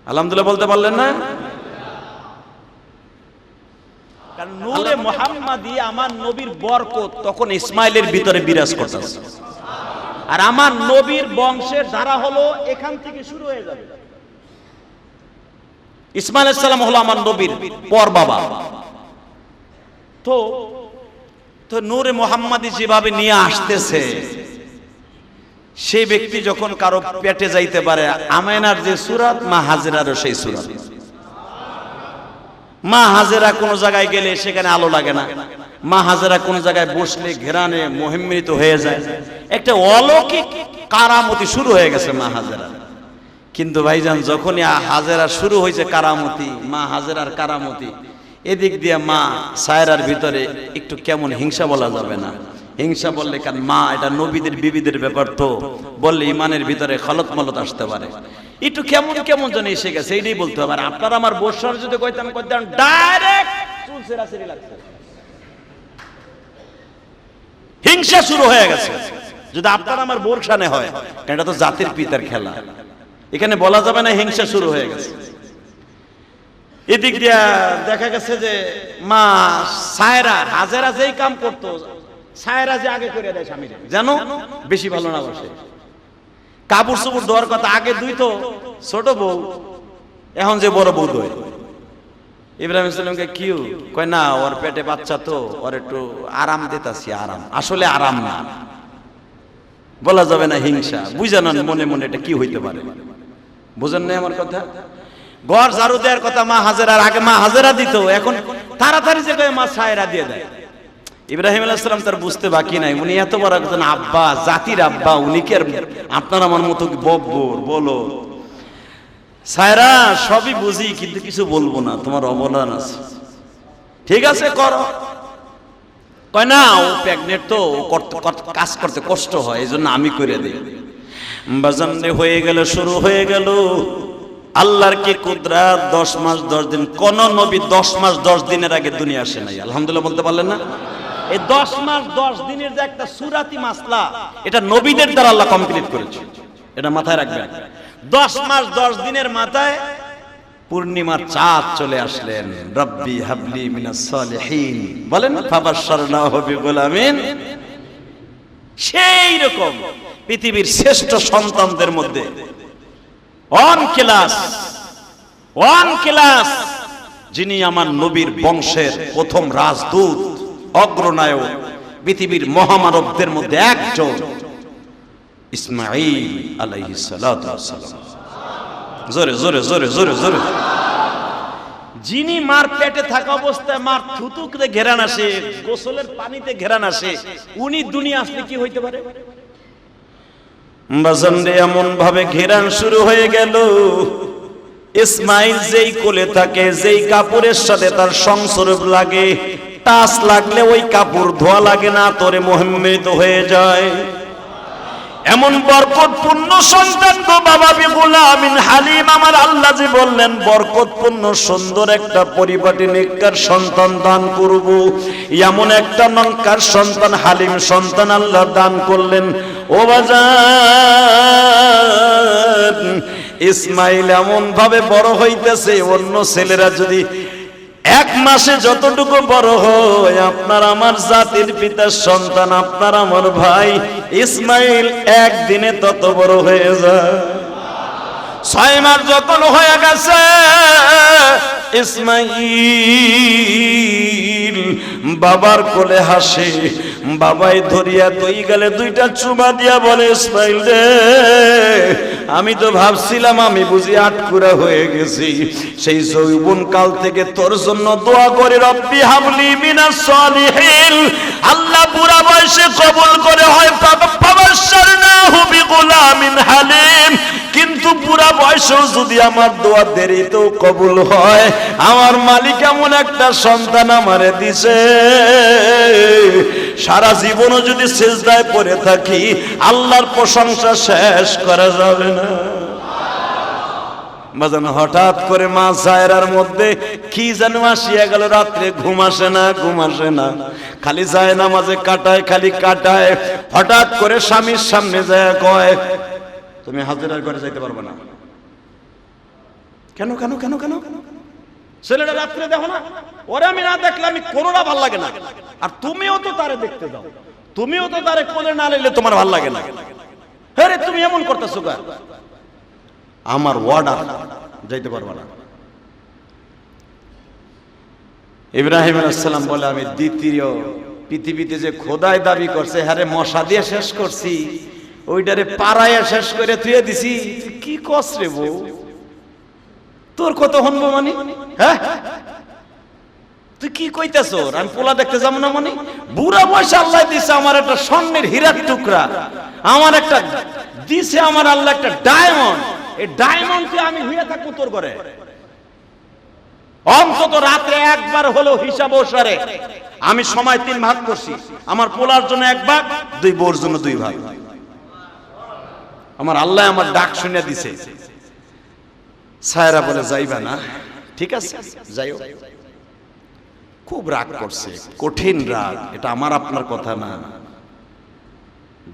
আলহামদুলিল্লাহ বলতে পারলেন না? কারণ নূরে মুহাম্মাদি, আমার নবীর বরকত তখন ইসমাইলের ভিতরে বিরাজ করতেছে। আর আমার নবীর বংশের ধারা হলো এখান থেকে শুরু হয়ে যাবে। ইসমাইল আলাইহিস সালাম হলো আমার নবীর পর বাবা। তো নূরে মুহাম্মাদি যেভাবে নিয়ে আসতেছে, সেই ব্যক্তি যখন কারো পেটে যাইতে পারে, আমেনার যে সূরাত, মা হাজেরারও সেই সূরাত। মা হাজেরা কোন জায়গায় গেলে সেখানে আলো লাগে না, মা হাজেরা কোন জায়গায় বসলে ঘেরানে মোহিম্মিত হয়ে যায়। একটা অলৌকিক কারামতি শুরু হয়ে গেছে মা হাজেরা। কিন্তু ভাইজান যখনই হাজেরা শুরু হয়েছে কারামতি, মা হাজেরার কারামতি, এদিক দিয়ে মা সায়রার ভিতরে একটু কেমন হিংসা বলা যাবে না। হিংসা বললে কারণ মা এটা নবীদের বিবিদের ব্যাপার, তো বললে ইমানের ভিতরে খলত মলত আসতে পারে, একটু কেমন কেমন যেন এসে গেছে, এইটাই বলতে হবে। আর আপনার আমার বর্ষার যদি কইতাম ডাইরেক্ট চুল সেরাসেরি লাগছে, হিংসা শুরু হয়ে গেছে। যদি আপনার আমার বর্ষানে হয়, এটা তো জাতির পিতার খেলা, এখানে বলা যাবে না হিংসা শুরু হয়ে গেছে। এদিক দিয়া দেখা গেছে যে মা সায়রা হাজেরা যেই কাম করতো, সায়রা যে আগে করে দেয় স্বামীর, জানো বেশি ভালো না বসে কাপড় চোপড় দেওয়ার কথা। আগে দুই তো ছোট বউ, এখন যে বড় বউ দই। ইব্রাহিম ইসলামকে কিউ কয় না, ওর পেটে বাচ্চা তো, ওর একটু আরাম দিতাছি। আরাম আসলে আরাম না, বলা যাবে না হিংসা। বুঝেন মনে মনে এটা কি হইতে পারে, বুঝেন না আমার কথা? ঘর ঝাড়ু দেওয়ার কথা মা হাজেরার, আগে মা হাজেরা দিত, এখন তাড়াতাড়ি যে মা সায়রা দিয়ে দেয়। ইব্রাহিম আলাইহিস সালাম তার বুঝতে বাকি নাই, উনি এত বড় একজন আব্বা, জাতির আব্বা, উনি কি আর আপনার আমার মতো বব্বর বলো সায়রা? সবই বুঝি কিন্তু কিছু বলবো না, তোমার অবদান আছে। ঠিক আছে করো। কয় না ও প্রেগনেন্ট তো, কাজ করতে কষ্ট হয়, এই জন্য আমি করে দিই। বাজানরে হয়ে গেল, শুরু হয়ে গেল। আল্লাহর কি কুদরত! 10 মাস 10 দিন। কোন নবী 10 মাস 10 দিনের আগে দুনিয়া আসে নাই, আলহামদুলিল্লাহ বলতে পারলেন না? এই 10 মাস 10 দিনের যে একটা সুরাতি মাসলা, এটা নবীদের দ্বারা আল্লাহ কমপ্লিট করেছে, এটা মাথায় রাখবেন। 10 মাস 10 দিনের মাথায় পূর্ণিমার চাঁদ চলে আসলেন। রব্বি হাবলি মিনাস সালিহিন বলেন, ফাবাশশারনাহু বিগুলামিন। সেই রকম পৃথিবীর শ্রেষ্ঠ সন্তানদের মধ্যে ওয়ান ক্লাস যিনি আমার নবীর বংশের প্রথম রাজদূত, অগ্রনায়ক, পৃথিবীর মহামানবদের মধ্যে একজন, ইসমাঈল আলাইহিস সালাতু ওয়াস সালাম। জোরে জোরে জোরে জোরে জোরে। যিনি মার পেটে থাকা অবস্থায় মার থুতুকে ঘেরান আসে, গোসলের পানিতে ঘেরান আসে, উনি দুনিয়া আসলে কি হইতে পারে? বাজানরে এমন ভাবে ঘেরান শুরু হয়ে গেল, ইসমাইল যেই কোলে থাকে, যেই কাপড়ের সাথে তার সংসর্গ লাগে, টাচ লাগলে ওই কাপড় ধোয়া লাগে না, তোরে মোহাম্মদ হয়ে যায়। এমন বরকতপূর্ণ সন্তান গো বাবা বিগুলামিন হালিম। আমার আল্লাহ যে বললেন বরকতপূর্ণ সুন্দর একটা পরিপাটি নেককার সন্তান দান করব, এমন একটা নেককার সন্তান, হালিম সন্তান আল্লাহ দান করলেন। ও বাজার, ইসমাইল এমন ভাবে বড় হইতেছে, অন্য ছেলেরা যদি 1 মাসে যতটুকু বড় হয়, আপনার আমার জাতির পিতার সন্তান, আপনার আমার ভাই ইসমাইল একদিনে তত বড় হয়ে যায়। 6 মাস যখন হয়ে গেছে, ইসমাইল বাবার কোলে হাসে, বাবাই ধরিয়া 2 গালে 2টা চুমা দিয়া বলে, ইসমাইল রে, আমি তো ভাবছিলাম আমি বুঝি আটকুরা হয়ে গেছি। সেই যৌবন কাল থেকে তোর জন্য দোয়া করে, রব্বি হাবলি মিনাস সালিহিন। আল্লাহ বুড়া বয়সে কবুল করে হয় ফাবাশশারনাহু বিগুলামিন হালিম। কিন্তু বুড়া বয়সেও যদি আমার দোয়া দেরিতেও কবুল হয়, আমার মালিক এমন একটা সন্তান আমারে দিছে, সারা জীবনও যদি সিজদায় পড়ে থাকি আল্লাহর প্রশংসা শেষ করা যাবে না। বাজান হঠাৎ করে মা সায়রার মধ্যে কি যেন আসিয়া গেল, রাত্রে ঘুম আসে না, খালি যায় নামাজে কাটায়, খালি কাটায়। হঠাৎ করে স্বামীর সামনে যায় কয়, তুমি হাজিরার ঘরে যাইতে পারবে না। কেন কেন কেন কেন? ছেলেটা রাত্রে দেখো না, ওরে আমি না দেখলে আমি কোনোটা ভাল লাগে না, আর তুমিও তো তারে দেখতে দাও, তুমিও তো তারে কোলে না নিলে তোমার ভাল লাগে না। হ্যাঁ রে, তুমি এমন করতেছো কেন? আমার ওয়ার্ডার, যাইতে পারবে না। ইব্রাহিম আলাইহিস সালাম বলে, আমি দ্বিতীয় পৃথিবীতে যে খোদাই দাবি করছে, হ্যাঁ রে, মশা দিয়ে শেষ করছি, ওইটারে পাড়াইয়া শেষ করে থুয়ে দিছি। কি কস রে বউ, তোর কত হনবো মানে? হ্যাঁ তুই কি কইতেছ? আমি পোলা দেখতে যাবো না মানে? বুড়া বয়সে আল্লাহ দিছে আমার একটা স্বর্ণের হীরার টুকরা, আমার একটা দিছে আমার আল্লাহ একটা ডায়মন্ড। এই ডায়মন্ডকে আমি হইয়া থাকবো তোর ঘরে? অন্তত রাত্রে একবার হলো হিসাব ওসারে আমি সময় 3 ভাগ করছি, আমার পোলার জন্য 1 ভাগ, 2 বোর জন্য 2 ভাগ। আমার আল্লাহ আমার ডাক শুনে দিছে। সায়রা বলে, যাইবা না? ঠিক আছে যাইও। খুব রাগ করছে, কঠিন রাগ, এটা আমার আপনার কথা না,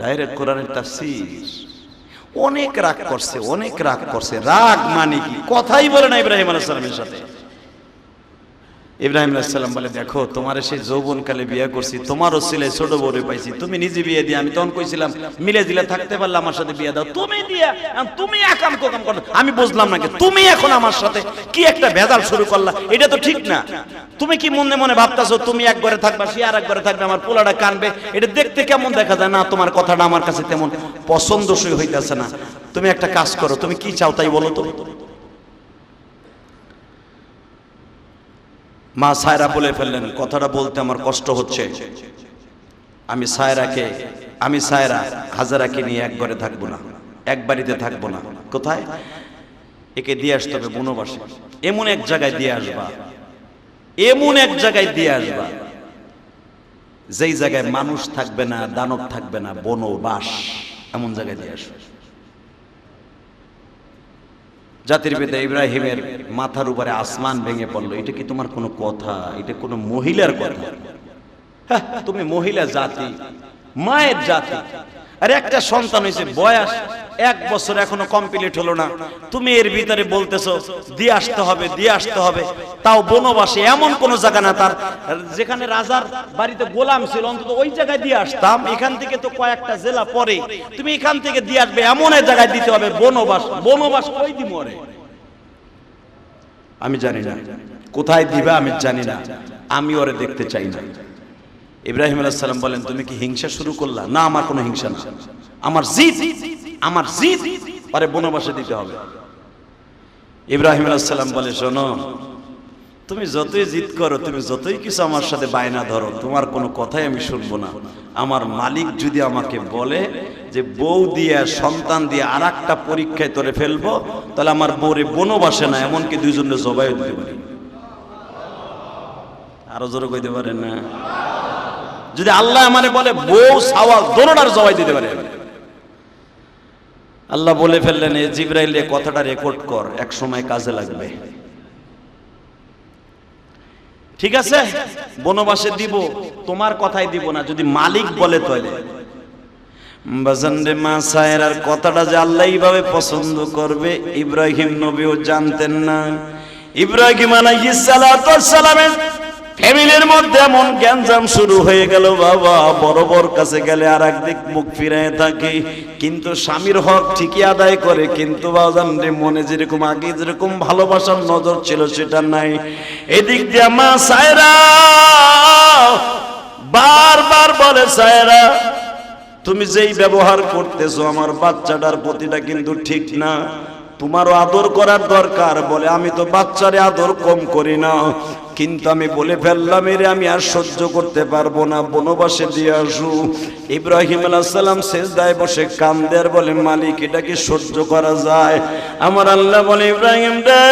ডাইরেক্ট কোরআনের তাফসীর। অনেক রাগ করছে, অনেক রাগ করছে। রাগ মানে কি? কথাই বলে না ইব্রাহিম আলাইহিস সালামের সাথে। ইব্রাহিম আলাইহিস সালাম বলে, দেখো তোমার সেই যৌবনকালে বিয়ে করছি, তোমার ওসিলে ছোট বউরে পাইছি, তুমি নিজে বিয়ে দিয়ে, আমি তখন কইছিলাম মিলে দিলে থাকতে পারলে আমার সাথে বিয়ে দাও, তুমি দিয়া তুমি একাম কোকাম করো। আমি বুঝলাম না, তুমি এখন আমার সাথে কি একটা ভেজাল শুরু করলা, এটা তো ঠিক না। তুমি কি মনে মনে ভাবতাছো তুমি এক ঘরে থাকবা, সে আর এক ঘরে থাকবে, আমার পোলাটা কানবে, এটা দেখতে কেমন দেখা যায় না? তোমার কথাটা আমার কাছে তেমন পছন্দসই হইতাছে না। তুমি একটা কাজ করো, তুমি কি চাও তাই বলো তো। মা সায়রা বলে ফেললেন, কথাটা বলতে আমার কষ্ট হচ্ছে, আমি সায়রা হাজারাকে নিয়ে এক ঘরে থাকবো না, এক বাড়িতে থাকবো না। কোথায়? একে দিয়ে আসতে হবে বনবাসে, এমন এক জায়গায় দিয়ে আসবা, এমন এক জায়গায় দিয়ে আসবা যেই জায়গায় মানুষ থাকবে না, দানব থাকবে না, বনবাস, এমন জায়গায় দিয়ে আসবে। জাতির পিতা ইব্রাহিমের মাথার উপরে আসমান ভেঙে পড়লো। এটা কি তোমার কোনো কথা? এটা কোনো মহিলার কথা? হ্যাঁ, তুমি মহিলা জাতি, মায়ের জাতি, আর একটা সন্তান হয়েছে, বয়স 1 বছর এখনো কমপ্লিট হলো না, তুমি এর ভিতরে বলতেছো দিয়ে আসতে হবে, দিয়ে আসতে হবে, তাও বনবাসে, এমন কোন জায়গা না তার যেখানে রাজার বাড়িতে গোলাম ছিল, অন্তত ওই জায়গায় দিয়ে আসতাম। এখান থেকে তো কয়েকটা জেলা পরে, তুমি এখান থেকে দিয়ে আসবে, এমন এক জায়গায় দিতে হবে বনবাস। বনবাস কই দিব রে? আমি জানি না কোথায় দিবা, আমি জানি না, আমি ওরে দেখতে চাই না। ইব্রাহিম আলাইহিস সালাম বলেন, তুমি কি হিংসা শুরু করলা? না, আমার কোনো হিংসা না, আমার জিদ আরে বনবাসে দিতে হবে। ইব্রাহিম আলাইহিস সালাম বলে, শোনো, তুমি যতই জিদ করো, তুমি যতই কিছু আমার সাথে বায়না ধরো, তোমার কোনো কথাই আমি শুনবো না। আমার মালিক যদি আমাকে বলে যে বউ দিয়ে সন্তান দিয়ে আর একটা পরীক্ষায় তোরে ফেলবো, তাহলে আমার বউরে বনবাসে না, এমনকি 2 জনের জবাইও দিতে পারি। আরো জোরে কইতে পারেন না? যদি আল্লাহ আমারে বলে বউ সাওয়াল দোনোটার জবাই দিতে পারে। আল্লাহ বলে ফেললেন, এ জিবরাইল, এ কথাটা রেকর্ড কর, এক সময় কাজে লাগবে। ঠিক আছে, বনবাসে দিব, তোমার কথাই দিব না, যদি মালিক বলে তাহলে। বাজান রে, মা সায়রার কথাটা যে আল্লাহ এইভাবে পছন্দ করবে ইব্রাহিম নবীও জানতেন না। ইব্রাহিম আলাইহিস সালাতু ওয়াস সালামের ফ্যামিলির মধ্যে এমন গ্যাঞ্জাম শুরু হয়ে গেল, বাবা বড় কাছে গেলে আর একদিক মুখ ফিরায় থাকে, কিন্তু স্বামীর হক ঠিকই আদায় করে, কিন্তু বাজান রে মনে যেরকম আগে যেরকম ভালোবাসার নজর ছিল সেটা নাই। এদিক দিয়ে মা সায়রা বারবার বলে, সায়রা তুমি যেই ব্যবহার করতেছো আমার বাচ্চাটার প্রতিটা কিন্তু ঠিক না, তোমারও আদর করার দরকার। বলে, আমি তো বাচ্চারে আদর কম করি না, কিন্তু আমি বলে ফেললাম এরে আমি আর সহ্য করতে পারবো না, বনবাসে দিয়ে আসু। ইব্রাহিম আলাইহিস সালাম সেজদায় বসে কান্দে আর বলে, মালিক এটা কি সহ্য করা যায়? আমার আল্লাহ বলে, ইব্রাহিম রে,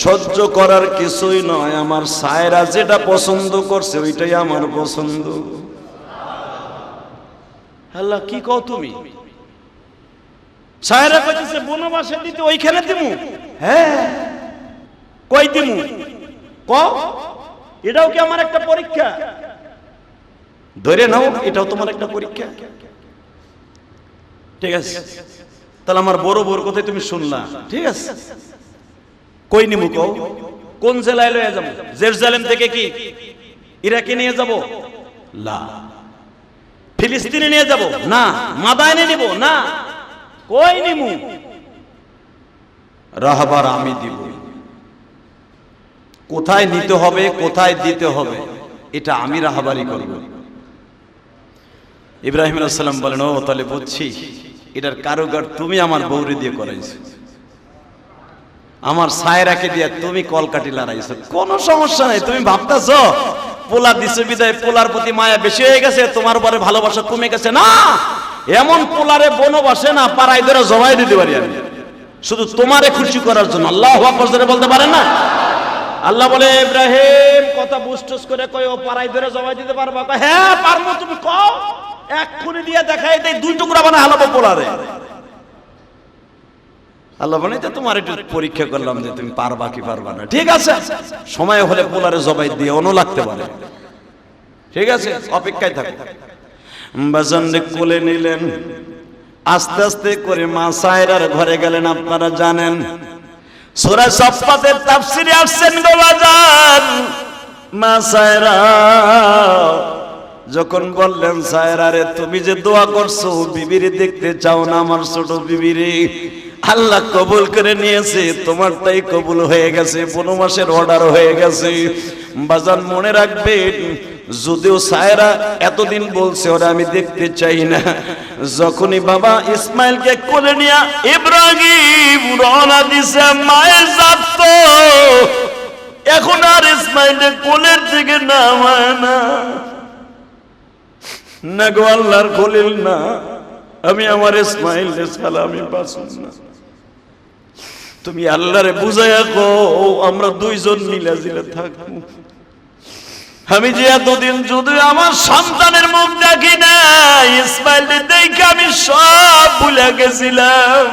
সহ্য করার কিছুই নয়, আমার সায়রা যেটা পছন্দ করছে ওইটাই আমার পছন্দ। আল্লাহ কি কও তুমি? সায়রা কইতেছে বনবাসে দিতে, ওইখানে দিমু। হ্যাঁ, কই দিমু কও? এটাও কি আমার একটা পরীক্ষা? ধরে নাও, এটাও তোমার একটা পরীক্ষা। ঠিক আছে, তাহলে আমার বড় বড় কথাই তুমি শুনলা, ঠিক আছে, কই নিমু কও? কোন জেলায় লয়ে যাব? জেরুজালেম থেকে কি ইরাকে নিয়ে যাব? না। ফিলিস্তিনে নিয়ে যাব? না। মাদায়েনে নিব? না। কই নিমু? রাহবার আমি দিব। কোথায় নিতে হবে, কোথায় দিতে হবে, এটা আমি রাহবারি করব। ইব্রাহিম আলাইহিস সালাম বলেন, ও তাহলে বুঝছি, এটার কারুকার তুমি আমার বউরে দিয়ে করাইছো, আমার সায়রাকে দিয়ে তুমি কলকাটি লড়াইছো, কোনো সমস্যা নাই। তুমি ভাবতেছো পোলা দিছো বিদায় পোলার প্রতি মায়া বেশি হয়ে গেছে, তোমার উপরে ভালোবাসা কমে গেছে। না, এমন পোলারে বনবাসে না পাড়ায় ধরে জবাই দিতে পারি আমি, শুধু তোমারে খুশি করার জন্য। আল্লাহু আকবার জোরে বলতে পারেন না? আল্লাহ বলে, ইব্রাহিম কথা বুঝটুস করে কই, ও পাড়ায় ধরে জবাই দিতে পারবা? হ্যাঁ পারবো। তুমি কও, এক্ষুনি দিয়ে দেখাই দেই, 2 টুকরা বানায় হালাবো পোলারে। আল্লাহ বলে, তোমার একটু পরীক্ষা করলাম যে তুমি পারবা কি পারবা না। ঠিক আছে, সময় হলে পোলারে জবাই দিয়ে অন্য লাগতে পারে। ঠিক আছে, অপেক্ষায় থাকো। বাজানরে কোলে নিলেন, আস্তে আস্তে করে মা সায়রার ঘরে গেলেন। আপনারা জানেন সূরা সাফফাতের তাফসিরে আসছেন গো বাজান, মা সায়রা যখন বললেন, সায়রা রে তুমি যে দোয়া করছো বিবিরে দেখতে চাও না, আমার ছোট বিবিরে আল্লাহ কবুল করে নিয়েছে, তোমারটাই কবুল হয়ে গেছে, 15 মাসের অর্ডার হয়ে গেছে। বাজান মনে রাখবেন, যদিও সায়রা এতদিন বলছে ওরা আমি দেখতে চাই না, যখনই বাবা ইসমাইলকে কোলে নিয়ে ইব্রাহিম রওনা দিছে মায়ের জাত এখন আর ইসমাইলের কোলের থেকে নামায় না। না গো আল্লাহর খলিল না, আমি আমার ইসমাইল ছাড়া আমি বাঁচব না। তুমি আল্লাহরে বুঝাইয়া কও আমরা দুইজন মিলা জিলা থাকবো। আমি যে এতদিন যদি আমার সন্তানের মুখ দেখি না, ইসমাইলের দেখে আমি সব ভুলে গেছিলাম।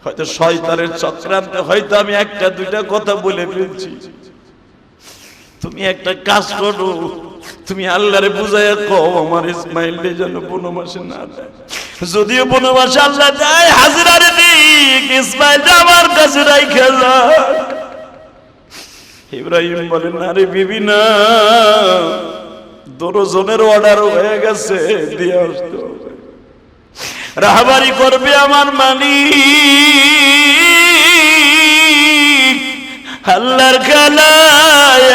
হয়তো শয়তানের চক্রান্তে হয়তো আমি একটা দুইটা কথা বলে ফেলছি। তুমি একটা কাজ করো, তুমি আল্লাহরে বুঝাইয়া কও আমার ইসমাইলকে যেন বনবাসে না দেয়। যদিও বনবাসে আল্লাহ দেয়, হাজিরারে দিক, ইসমাইলটা আমার কাছে রাইখা যাক। ইব্রাহিম বলেন আরে বিবি না, দরজনের অর্ডার হয়ে গেছে, দিয়ে আসতে হবে। রাহাবারি করবে আমার মালিক, আল্লাহর খেলা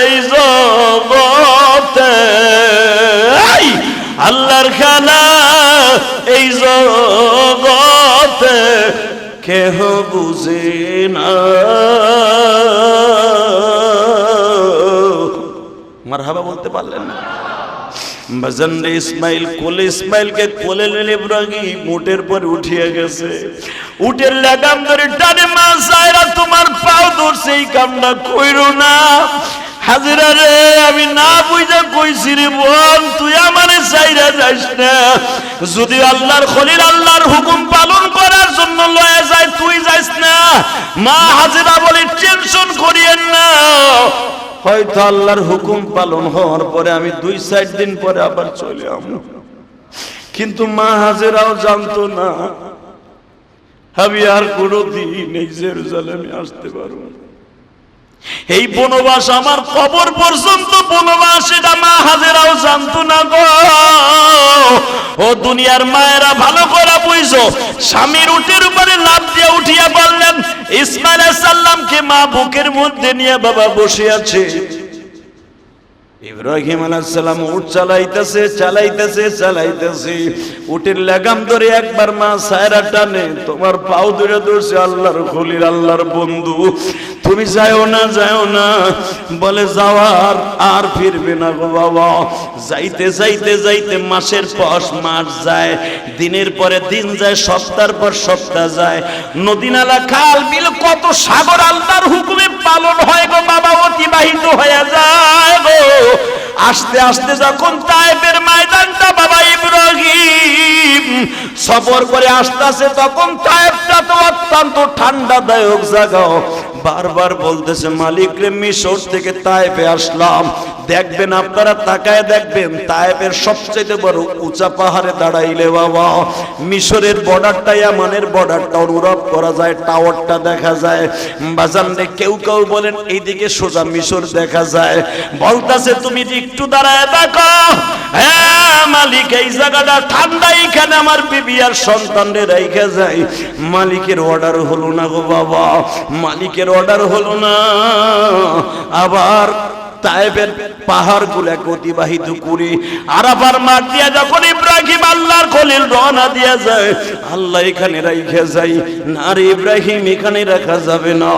এই জগতে, আল্লাহর খেলা এই জগতে কেহ বুঝে না। মারহাবা বলতে পারলেন না? বাজানরে ইসমাইল কোলে, ইসমাইলকে কোলে নিলে ইব্রাহিম উটের পর উঠিয়া গেছে। উটের লাগাম ধরে টানে, মা সায়রা তোমার পাও ধরছে, এই কামনা কইরো না। হাজিরা রে, আমি না বুঝা কইছি রে বোন, তুই আমারে সাইরা যাইস না। যদি আল্লাহর খলিল আল্লাহর হুকুম পালন করার জন্য লয়ে যায়, তুই যাইস না। মা হাজিরা বলে টেনশন করিয়েন না, হয়তো আল্লাহর হুকুম পালন হওয়ার পরে আমি 2-4 দিন পরে আবার চলে আসবো। কিন্তু মা হাজেরাও জানতো না আমি আর কোনোদিন এই জেরুজালেমে আসতে পারবো না। এই বনবাস আমার কবর পর্যন্ত বনবাস, এটা মা হাজেরাও জানতো না গো। ও দুনিয়ার মায়েরা ভালো করে বুঝো। স্বামীর উটের উপরে লাফ দিয়ে উঠিয়া বললেন, ইসমাইল আলাইহিস সালামকে মা বুকের মধ্যে নিয়ে বাবা বসে আছে। ইব্রাহিম আলাইহিস সালাম উট চালাইতেছে চালাইতেছে চালাইতেছে, উটের লাগাম ধরে একবার মা সায়রা টানে, তোমার পাও ধরে ধরছে আল্লাহর খলিল আল্লাহর বন্ধু, তুমি যাও না যাও না। বলে যাওয়ার আর ফিরবে না গো বাবা। যাইতে যাইতে যাইতে মাসের পর মাস যায়, দিনের পরে দিন যায়, সপ্তাহের পর সপ্তাহ যায়। নদী নালা খাল বিল কত সাগর আল্লাহর হুকুমে পালন হয় গো বাবা, অতিবাহিত হয়ে যায় গো। আস্তে আস্তে যখন তায়েফের ময়দানটা বাবা ইব্রাহিম সফর করে আসতেছে, তখন তায়েফটা তো অত্যন্ত ঠান্ডাদায়ক জায়গা। বারবার বলতেছে মালিক রে, মিশর থেকে তায়েফে আসলাম, দেখবেন আপনারা তাকায় দেখবেন তায়েফের সবচেয়ে বড় উঁচা পাহাড়ে দাঁড়াইলে বাবা মিশরের বর্ডারটা ইয়ামানের বর্ডারটা অনুভব করা যায়, টাওয়ারটা দেখা যায়। বাজানরে কেউ কেউ বলেন এইদিকে সোজা মিশর দেখা যায়। বলতাছে তুমি একটু দাঁড়ায় দেখো, হ্যাঁ মালিক এই জায়গাটা ঠান্ডা, এখানে আমার বিবি আর সন্তানদের রেখে যায়। মালিকের অর্ডার হলো না গো বাবা, মালিকের অর্ডার হলো না। আবার তায়েফের পাহাড়গুলোকে অতিবাহিত করে আরাফার মাঠ দিয়া যখন ইব্রাহিম আল্লাহর খলিল রওনা দিয়া যায়, আল্লাহ এখানে রাইখা যায় না রে ইব্রাহিম, এখানে রাখা যাবে না।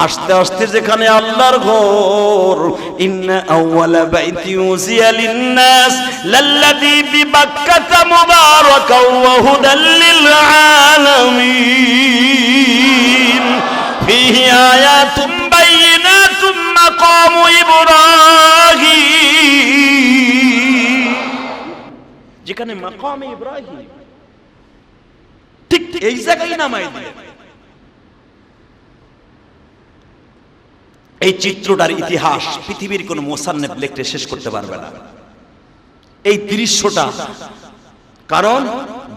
আস্তে আস্তে যেখানে আল্লাহর ঘর, ইন্না আউওয়ালা বাইতি উযিয়া লিন-নাস লাল্লাযী বিবাক্কাতা মুবারাকাও ওয়া হুদাল লিল আলামিন ফীহি আয়াতুম বাইয়িনাতুম মাকামু ইব্রাহিম। যেখানে মাকামে ইব্রাহিম, ঠিক এই জায়গায় নামাই দিয়ে এই চিত্রটার ইতিহাস পৃথিবীর কোন মুসান্নিফ লিখতে শেষ করতে পারবে না এই দৃশ্যটা। কারণ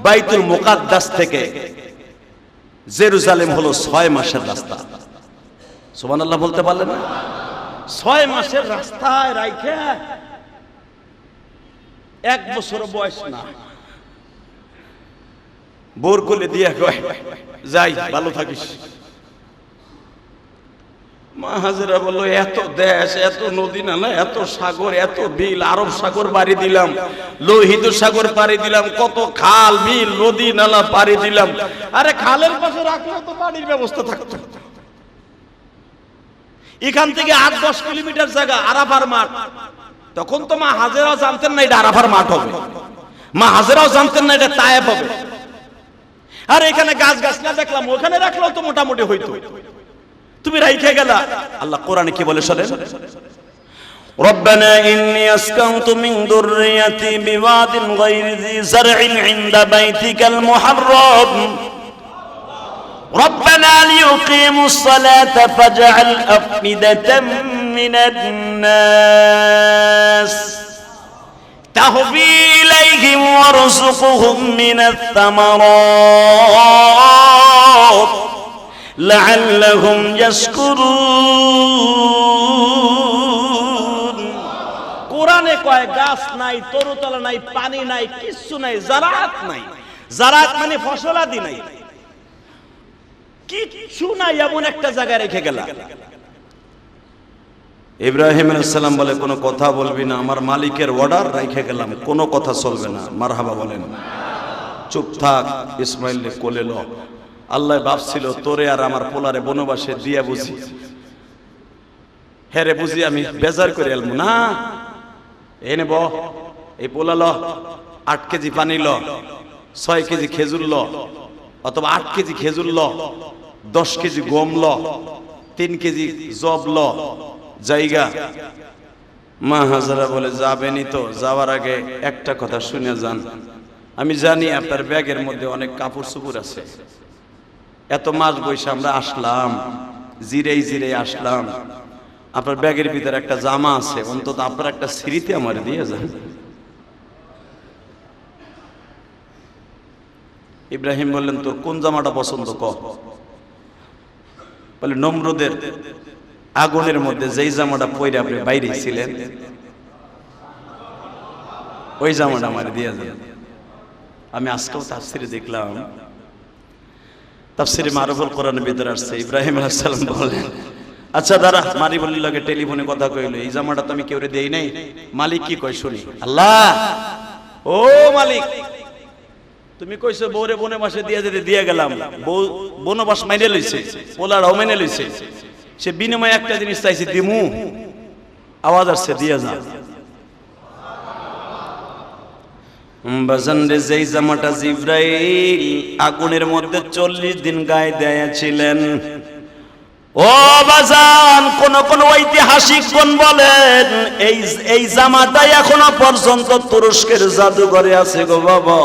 বাইতুল মুকাদ্দাস থেকে জেরুজালেম হলো 6 মাসের রাস্তা। সুবহানাল্লাহ বলতে পারলেন না? 6 মাসের রাস্তায় রাইখে 1 বছর বয়স না, বোর কোলে দিয়ে কয় যাই ভালো থাকিস। মা হাজেরা বলল, এত দেশ, এত নদী নালা, এত সাগর, এত বিল, আরব সাগর পাড়ি দিলাম, লোহিত সাগর পাড়ি দিলাম, কত খাল বিল নদী নালা পাড়ি দিলাম, আরে খালের পাশে রাখলে তো পানির ব্যবস্থা থাকতো। এখান থেকে 8-10 কিলোমিটার জায়গা আরাফার মাঠ। তখন তো মা হাজেরাও জানতেন না এটা আরাফার মাঠ হবে, মা হাজেরাও জানতেন না এটা তায়েফ হবে। আর এখানে গাছ গাছলা দেখলাম, ওখানে রাখলেও তো মোটামুটি হইতো, তুমি রাইখে গেলা। আল্লাহ কোরআনে কি বলে শোনেন, ربنا إني أسكنت من ذريتي بواد غير ذي زرع عند بيتك المحرم ربنا ليقيموا الصلاة فاجعل أفئدة من الناس تهوي إليهم وارزقهم من الثمرات لعلهم يشكرون। কোরআনে কয় গাছ নাই, তরুতলা নাই, পানি নাই, কিছু নাই, জারাত নাই। জারাত মানে ফসলাদি নাই, কিচ্ছু নাই, এমন একটা জায়গায় রেখে গেল। ইব্রাহিম আলাইহিস সালাম বলে, কোনো কথা বলবি না, আমার মালিকের অর্ডার রেখে গেলাম, কোনো কথা চলবে না। মারহাবা বলেন। চুপ থাক, ইসমাইলকে কোলে লো। আল্লাহ ভাবছিল তোরে আর আমার পোলারে বনবাসে দিয়া বুঝি, হেরে বুঝি আমি বেজার করে এলমু না। এনে ব, এই পোলা ল, 8 কেজি পানি ল, 6 কেজি খেজুর ল, অথবা 8 কেজি খেজুর ল, 10 কেজি গম ল, 3 কেজি জব ল, জায়গা। মা হাজারা বলে, যাবেনি তো, যাওয়ার আগে একটা কথা শুনে যান। আমি জানি আপনার ব্যাগের মধ্যে অনেক কাপড় চোপড় আছে, এত মাস বয়সে আমরা আসলাম, জিরেই জিরে আসলাম, আপনার ব্যাগের ভিতরে একটা জামা আছে, অন্তত আপনার একটা স্মৃতি আমার দিয়ে যান। ইব্রাহিম বললেন, তোর কোন জামাটা পছন্দ ক। বলে, নমরুদের আগুনের মধ্যে যেই জামাটা পরে আপনি বাইরে ছিলেন, ওই জামাটা আমার দিয়ে যান। আমি আজকেও তাফসিরে দেখলাম, তাফসিরে মারুফুল কোরআনের ভিতরে আসছে, ইব্রাহিম আলাইহিস সালাম বলেন, আচ্ছা দাঁড়া, মারি বলির লগে টেলিফোনে কথা কইলো, এই জামাটা তো আমি কেউরে দেই নাই। মালিক কি কয় শুনি। আল্লাহ, ও মালিক, তুমি কইছো বউরে বনবাসে দিয়ে যেতে দিয়ে গেলাম, বউ বনবাস মাইনে লইছে, পোলারাও মাইনে লইছে, সে বিনিময়ে একটা জিনিস চাইছে, দিমু। আওয়াজ আসছে, দিয়ে যা। বাজান রে, যেই জামাটা জিব্রাইল আগুনের মধ্যে 40 দিন গায়ে দিয়েছিলেন, ও বাজান, কোন কোন ঐতিহাসিক কোন বলেন এই জামাটাই এখনো পর্যন্ত তুরস্কের জাদুঘরে আছে গো বাবা।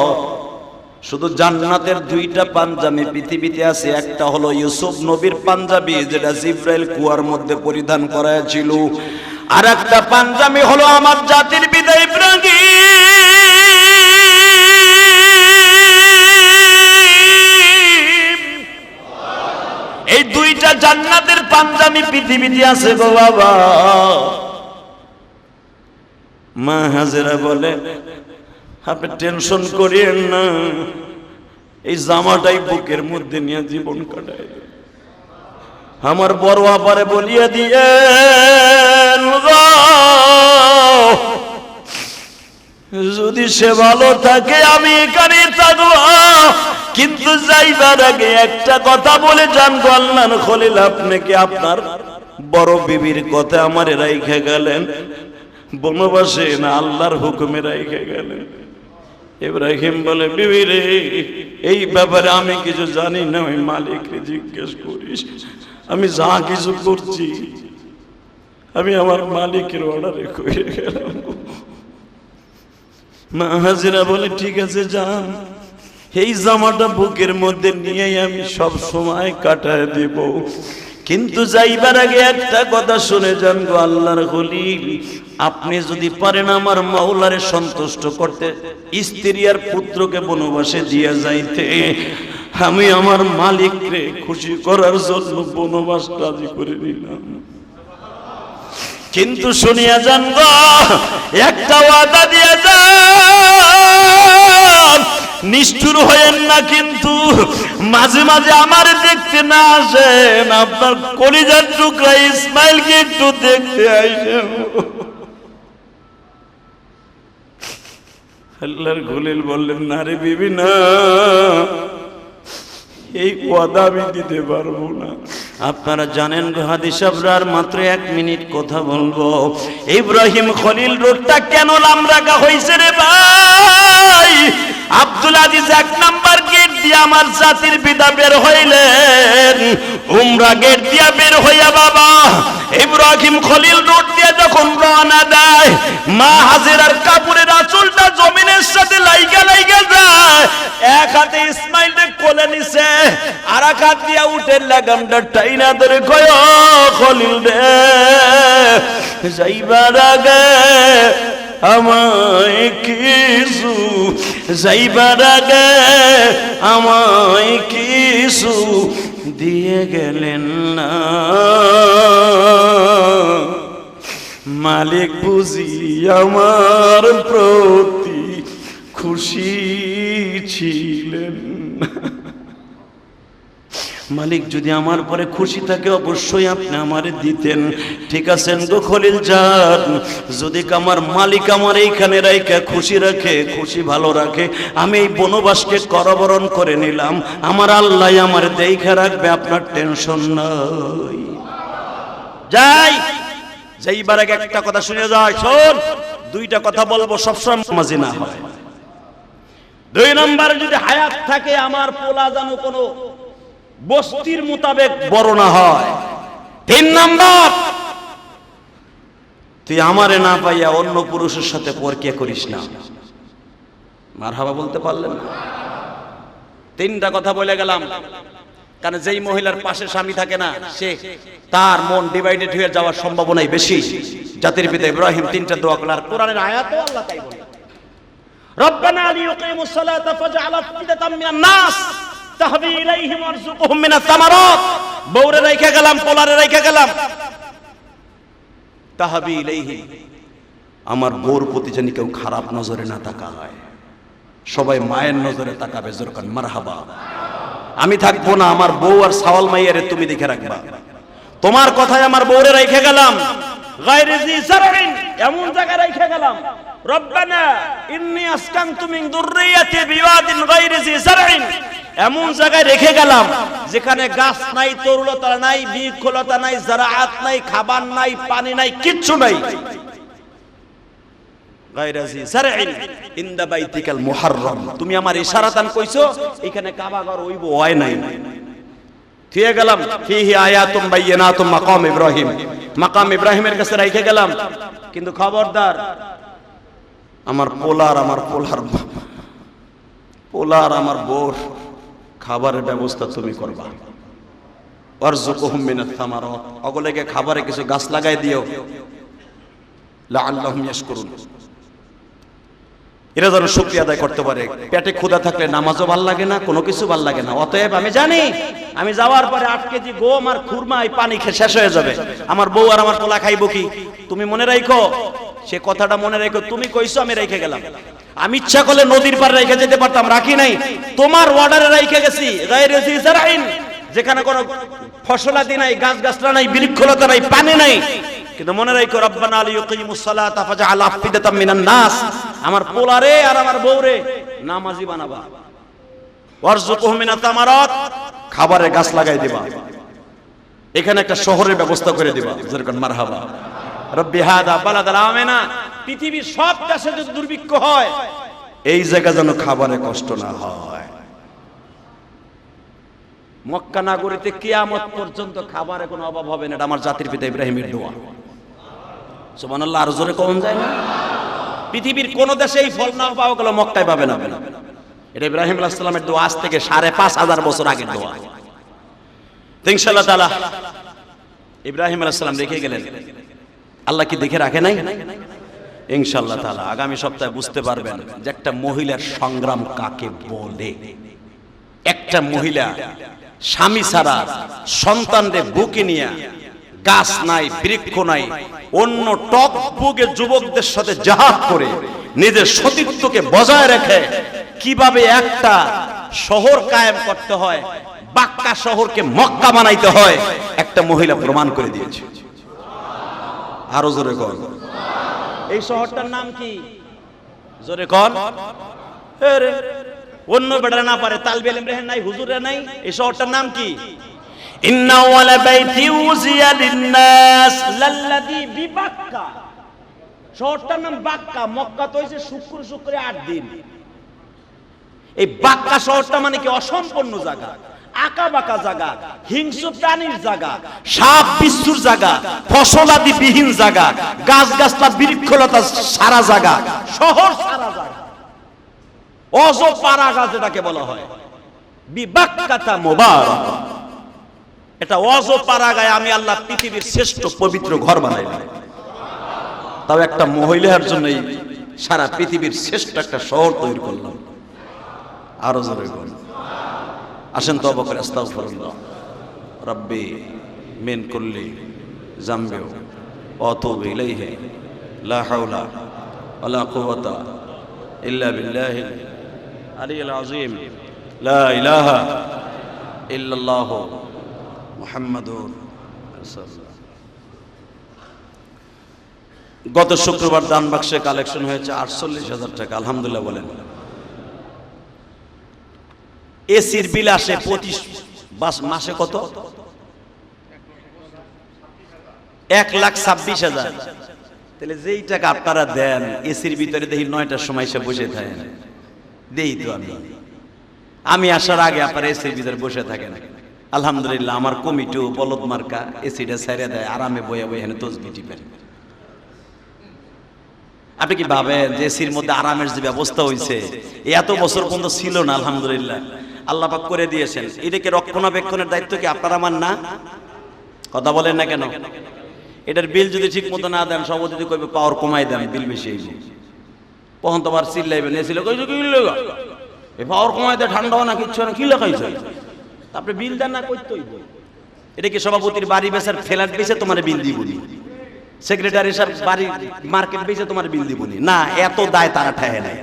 শুধু জান্নাতের 2টা পাঞ্জাবি পৃথিবীতে আছে, একটা হলো ইউসুফ নবীর পাঞ্জাবি, যেটা জিব্রাইল কুয়ার মধ্যে পরিধান করাছিল, আর একটা পাঞ্জাবি হলো আমার জাতির পিতা ইব্রাহিম। এই 2টা জান্নাতের পাঞ্জাবি পৃথিবীতে আছে গো বাবা। মা হাজেরা বলে, আপনি টেনশন করিয়েন না, এই জামাটাই বুকের মধ্যে নিয়ে জীবন কাটায়। আমার বড় আপারে বলিয়ে দিয়ে, যদি সে ভালো থাকে আমি এখানে থাকবো, কিন্তু যাইবার আগে একটা কথা বলে যান গো আল্লাহর খলিল, আপনাকে আপনার বড় বিবির কথা আমার রাইখে গেলেন বনবাসে, না আল্লাহর হুকুমে রাইখে গেলেন। ইব্রাহিম বলে, বিবি রে, এই ব্যাপারে আমি কিছু জানি না, ওই মালিককে জিজ্ঞেস করিস। আমি যা কিছু করছি আমি আমার মালিকের অর্ডারে করে গেলাম। মা হাজেরা বলে, ঠিক আছে যান, এই জামাটা বুকের মধ্যে নিয়ে আমি সব সময় কাটায় দেব, কিন্তু যাইবার আগে একটা কথা শুনে যান গো আল্লাহর খলিল, আপনি যদি পারেন আমার মাওলারে সন্তুষ্ট করতে, স্ত্রী আর পুত্রকে বনবাসে দিয়ে যাইতে, আমি আমার মালিককে খুশি করার জন্য বনবাস রাজি করে নিলাম। কিন্তু শুনিয়া যান গো, একটা ওয়াদা দিয়ে যান, নিষ্ঠুর হয়েন না, কিন্তু মাঝে মাঝে আমার দেখতে না আসেন, আপনার কলিজার টুকরা ইসমাইলকে একটু দেখতে আসেন। আল্লাহর খলিল বললেন, না রে বিবি না, এই ওয়াদা আমি দিতে পারবো না। আপনারা জানেন হাদিস সাহেবরা মাত্র 1 মিনিট কথা বলবো। ইব্রাহিম খলিল রোডটা কেন নাম রাখা হয়েছে রে ভাই? আব্দুল আজিজ 1 নাম্বার গেট দিয়ে আমার জাতির পিতা বের হইলেন, উমরা গেট দিয়ে বের হইয়া বাবা ইব্রাহিম খলিল রোড দিয়ে যখন রওনা দেয়, মা হাজেরার কাপড়ের আঁচলটা জমিনের সাথে লাইগা যায়। এক হাতে ইসমাইলকে কোলে নিছে, আর এক হাত দিয়া উঠে লাগামটা টাইনা ধরে কয়, খলিল রে যাইবার আগে আমায় কিছু, যাইবার আগে আমায় কিছু দিয়ে গেলেন না। মালিক বুঝি আমার প্রতি খুশি ছিলেন। মালিক যদি আমার পরে খুশি থাকে অবশ্যই আপনি আমারে দিতেন। ঠিক আছেন গো খলিল জান, যদি আমার মালিক আমার এইখানে রাইখা খুশি রাখে, খুশি ভালো রাখে, আমি এই বনবাসকে করবরণ করে নিলাম, আমার আল্লাহ আমার দেখা রাখবে, আপনার টেনশন নাই। যাই যাইবার আগে একটা কথা শুনে যায়, শোন, 2টা কথা বলবো, সবসময় মাঝে না হয়। 2 নম্বরে যদি হায়াত থাকে আমার পোলা জানো কোনো বস্তির মোতাবেক বড় না হয়। 3 নম্বর, তুই আমারে না পাইয়া অন্য পুরুষের সাথে পরকিয়া করিস না। মারহাবা বলতে পারলেন না? 3টা কথা বলে গেলাম, কারণ যেই মহিলার পাশে স্বামী থাকে না, সে তার মন ডিভাইডেড হয়ে যাওয়ার সম্ভাবনাই বেশি। জাতির পিতা ইব্রাহিম 3টা দোয়া করলেন, আর কোরআনের আয়াতে আল্লাহ তাই বলে, রব্বানা লিইয়ুকিমুস সালাতা ফাজআল আফইদাতাম মিনান নাস তাহবি ইলাইহিম ওয়ারযুকহুম মিনাত তামারাত। বউরে রাইখা গেলাম, পোলারে রাইখা গেলাম, তাহবি ইলাইহি, আমার বউর প্রতি যেন কেউ খারাপ নজরে না তাকায়, সবাই মায়ের নজরে তাকাবে। জোরকান মারহাবা। আমি থাকবো না, আমার বউ আর সাওয়াল মাইয়ারে তুমি দেখে রাখবা। তোমার কথায় আমার বউরে রাইখা গেলাম, গায়রি জি জারইন, এমন জায়গায় রাইখা গেলাম, রব্বানা ইন্নী আসকানতু মিন যুররিয়াতি বিওয়াদিন গায়রি জি জারইন, এমন জায়গায় রেখে গেলাম যেখানে গাছ নাই, তরুলতা নাই, বৃক্ষলতা নাই, জারাআত নাই, খাবার নাই, পানি নাই, কিচ্ছু নাই। গায়রাজি জারইন ইনদা বাইতিকাল মুহাররম, তুমি আমার ইশারাতান কইছো এখানে কাবা ঘর হইব, হয় নাই। থিয়ে গেলাম, ফিহি আয়াতুম বাইয়িনাতুম মাকাম ইব্রাহিম, মাকাম ইব্রাহিমের কাছে রেখে গেলাম, কিন্তু খবরদার আমার পোলার আমার বউর খাবারের ব্যবস্থা তুমি করবা। ওয়ারযুকহুম মিনাত তামারাত, অগলেকে খাবারে কিছু গাছ লাগাই দিও, লাআল্লাহুম ইয়াশকুরুন, এরা যেন শুকরিয়া আদায় করতে পারে। পেটে ক্ষুধা থাকলে নামাজও ভাল লাগে না, কোনো কিছু ভাল লাগে না। অতএব আমি জানি আমি যাওয়ার পরে 8 কেজি গম আর খুরমা এই পানি খেয়ে শেষ হয়ে যাবে, আমার বউ আর আমার পোলা খাইবো কি? তুমি মনে রাখো, সে কথাটা মনে রাখো, তুমি কইছো আমি রেখে গেলাম। আমি ইচ্ছা করলে নদীর পাড়ে রেখে যেতে পারতাম, রাখি নাই, তোমার অর্ডারে রেখে গেছি। গায়রি জারইন, যেখানে কোনো ফসলাদি নাই, গাছ গাছলা নাই, বৃক্ষলতা নাই, পানি নাই, কিন্তু মনে রাখো রব্বানা লিইয়ুকিমুস সালাতা ফাজআল আফইদাতাম মিনান নাস, আমার পোলারে আর আমার বউরে নামাজি বানাবা। ওয়ারযুকহুম মিনাত তামারাত, খাবারের গাছ লাগাই দিবা, এখানে একটা শহরের ব্যবস্থা করে দিবা। যেরকম মারহাবা রব্বি হাদা বালাদাল আমিনা, পৃথিবীর সব দেশে যদি দুর্ভিক্ষ হয়, এই জায়গা যেন খাবারে কষ্ট না হয়। মক্কা নগরীতে কিয়ামত পর্যন্ত খাবারে কোনো অভাব হবে না, এটা আমার জাতির পিতা ইব্রাহিমের দোয়া। সুবহানাল্লাহ, আর জোরে কোন যায় না? পৃথিবীর কোন দেশে এই ফল না পাওয়া গেল, মক্কায় পাবে না। এটা ইব্রাহিম আলাইহিস সালামের দোয়া, আজ থেকে 5500 বছর আগের দোয়া। ইনশাআল্লাহ তাআলা ইব্রাহিম আলাইহিস সালাম দেখে গেলেন, আল্লাহ কি দেখে রাখে নাই? ইনশাআল্লাহ তাআলা আগামী সপ্তাহে বুঝতে পারবেন যে একটা মহিলার সংগ্রাম কাকে বলে। একটা মহিলা স্বামী ছাড়া সন্তানদের বুকে নিয়ে, গাছ নাই, বৃক্ষ নাই, অন্য টক বুকে যুবকদের সাথে জিহাদ করে নিজের সতীত্বকে বজায় রেখে কিভাবে একটা শহর কায়েম করতে হয়, বাক্কা শহরকে মক্কা বানাইতে হয়, একটা মহিলা প্রমাণ করে দিয়েছে। আরো জোরে কর। এই শহরটার নাম কি? জোরে কর। অন্য বেড়া না পারে, তালবে ইলম রেহেন নাই, হুজুরে নাই। এই শহরটার নাম কি? ইন্না ওয়ালা বাইতি উজিয়া লিন-নাস লাল্লাযী বিবাক্কা। শহরটার নাম বাক্কা। মক্কা তো হইছে শুক্রে 8 দিন। এই বাক্কা শহরটা মানে কি? অসম্পূর্ণ জায়গা, আঁকা বাঁকা জায়গা, হিংস্র প্রাণীর জায়গা, সাপ বিচ্ছুর জায়গা, ফসলাদি বিহীন জায়গা, গাছ গাছলা বৃক্ষলতা সারা জায়গা, শহর সারা জায়গা, অজপাড়া গাছ যেটাকে বলা হয়, বিবাক্কাতা মুবারাক। এটা অজপাড়া গায়ে আমি আল্লাহ পৃথিবীর শ্রেষ্ঠ পবিত্র ঘর বানাইলাম। তাও একটা মহিলার জন্যই সারা পৃথিবীর শ্রেষ্ঠ একটা শহর তৈরি করলাম। আরো জোরে বলুন। আসেন তওবা করে আস্তাগফিরুল্লাহ রাব্বি মিন কুল্লি যামবি ওয়া আতুবু ইলাইহি লা হাওলা ওয়ালা কুওয়াতা ইল্লা বিল্লাহিল আলিয়্যিল আযীম লা ইলাহা ইল্লাল্লাহ মুহাম্মাদুর রাসূলুল্লাহ। গত শুক্রবার দান বাক্সে কালেকশন হয়েছে 48,000 টাকা, আলহামদুলিল্লাহ বলেন। এসির বিল আসে 25 মাসে কত? 1,26,000। তাহলে যেই টাকা আপনারা দেন এসির ভিতরে দেখি 9টার সময় এসে বসে থাকেন, দেই তো আমি আসার আগে আপনারা এসির ভিতরে বসে থাকেন। আলহামদুলিল্লাহ আমার কমিটিও বলদ মার্কা এসিটা ছেড়ে দেয়, আরামে বয়ে বয়ে এখানে তসবিহ টিপেন। আপনি কি ভাবেন যে এসির মধ্যে আরামের যে ব্যবস্থা হয়েছে এত বছর পর্যন্ত ছিল না? আলহামদুলিল্লাহ আল্লাহ পাক করে দিয়েছেন। এটাকে রক্ষণাবেক্ষণের দায়িত্ব কি আপনার আমার না? কথা বলেন না কেন? এটার বিল যদি ঠিক মতো না দেন, সভাপতি কইবে পাওয়ার কমাই দেন, বিল বেশি হইবে। তখন তো আবার চিল্লাইবেন, এসিলে কইছো কি লাগা এই পাওয়ার কমাই দেয়, ঠান্ডা না কিচ্ছু না, কি লাগাইছো? তারপরে বিল দেন না কইতে হইব। এটা কি সভাপতির বাড়ি বেচার ফ্ল্যাট বেচে তোমার বিল দিবনি? সেক্রেটারি সাহেব বাড়ি মার্কেট বেচে তোমার বিল দিবনি? না, এত দায় তারা ঠায় নাই।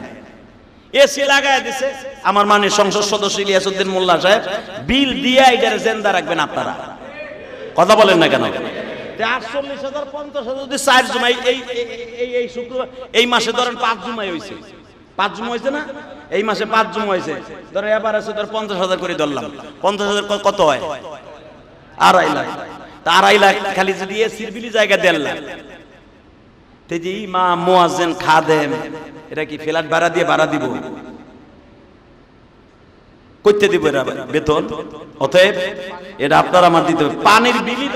এসি লাগায় দিছে আমার মানে সংসদ সদস্য ইলিয়াসউদ্দিন মোল্লা সাহেব, বিল দিয়ে এটারে জিন্দা রাখবেন আপনারা। কথা বলেন না কেন? 48,000 50,000 যদি 4 জুমাই এই শুক্রবার এই মাসে ধরেন 5 জুমাই হইছে, 5 জুমা হইছে না? এই মাসে 5 জুমা হইছে, ধরে এবার আছে ধর 50,000 করে ধরলাম। 50,000 কত হয়? 2.5 লাখ। তা 2.5 লাখ খালি যদি এসির বিলি জায়গা 1.5 লাখ। তো যে ইমাম মুয়াজ্জিন খাদেম এটা কি ফ্ল্যাট ভাড়া দিয়ে ভাড়া দিব? কইতে দিব এরা বেতন? অতএব এটা আপনারা আমার দিতে হবে। পানির বিলই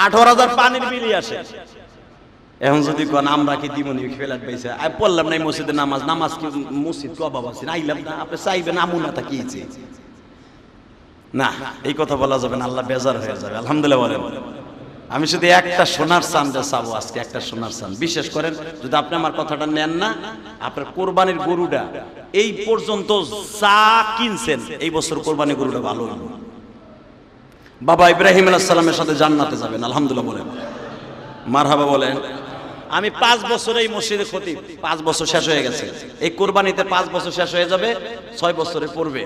18,000 পানির বিলই আসে। এখন যদি কোন আমরা কি দিবনি ফ্ল্যাট পাইছে, আমি পড়লাম নাই মসজিদে নামাজ কি মসজিদ কি অভাব আছে? আইলাম না, আপনি চাইবেন আমু না তা কি না, এই কথা বলা যাবে না, আল্লাহ বেজার হয়ে যাবে। আলহামদুলিল্লাহ বলেন। আমি শুধু একটা সোনার চাঁদে চাবো আজকে, একটা সোনার চাঁদ। বিশেষ করেন যদি আপনি আমার কথাটা নেন না, আপনার কোরবানির গরুটা এই পর্যন্ত যা কিনছেন এই বছর কোরবানির গরুটা ভালো হলো। বাবা ইব্রাহিম আলাইহিস সালামের সাথে জান্নাতে যাবেন, আলহামদুলিল্লাহ বলেন, মারহাবা বলেন। আমি 5 বছর এই মসজিদে খতিব, 5 বছর শেষ হয়ে গেছে। এই কোরবানিতে 5 বছর শেষ হয়ে যাবে, 6 বছরে পড়বে।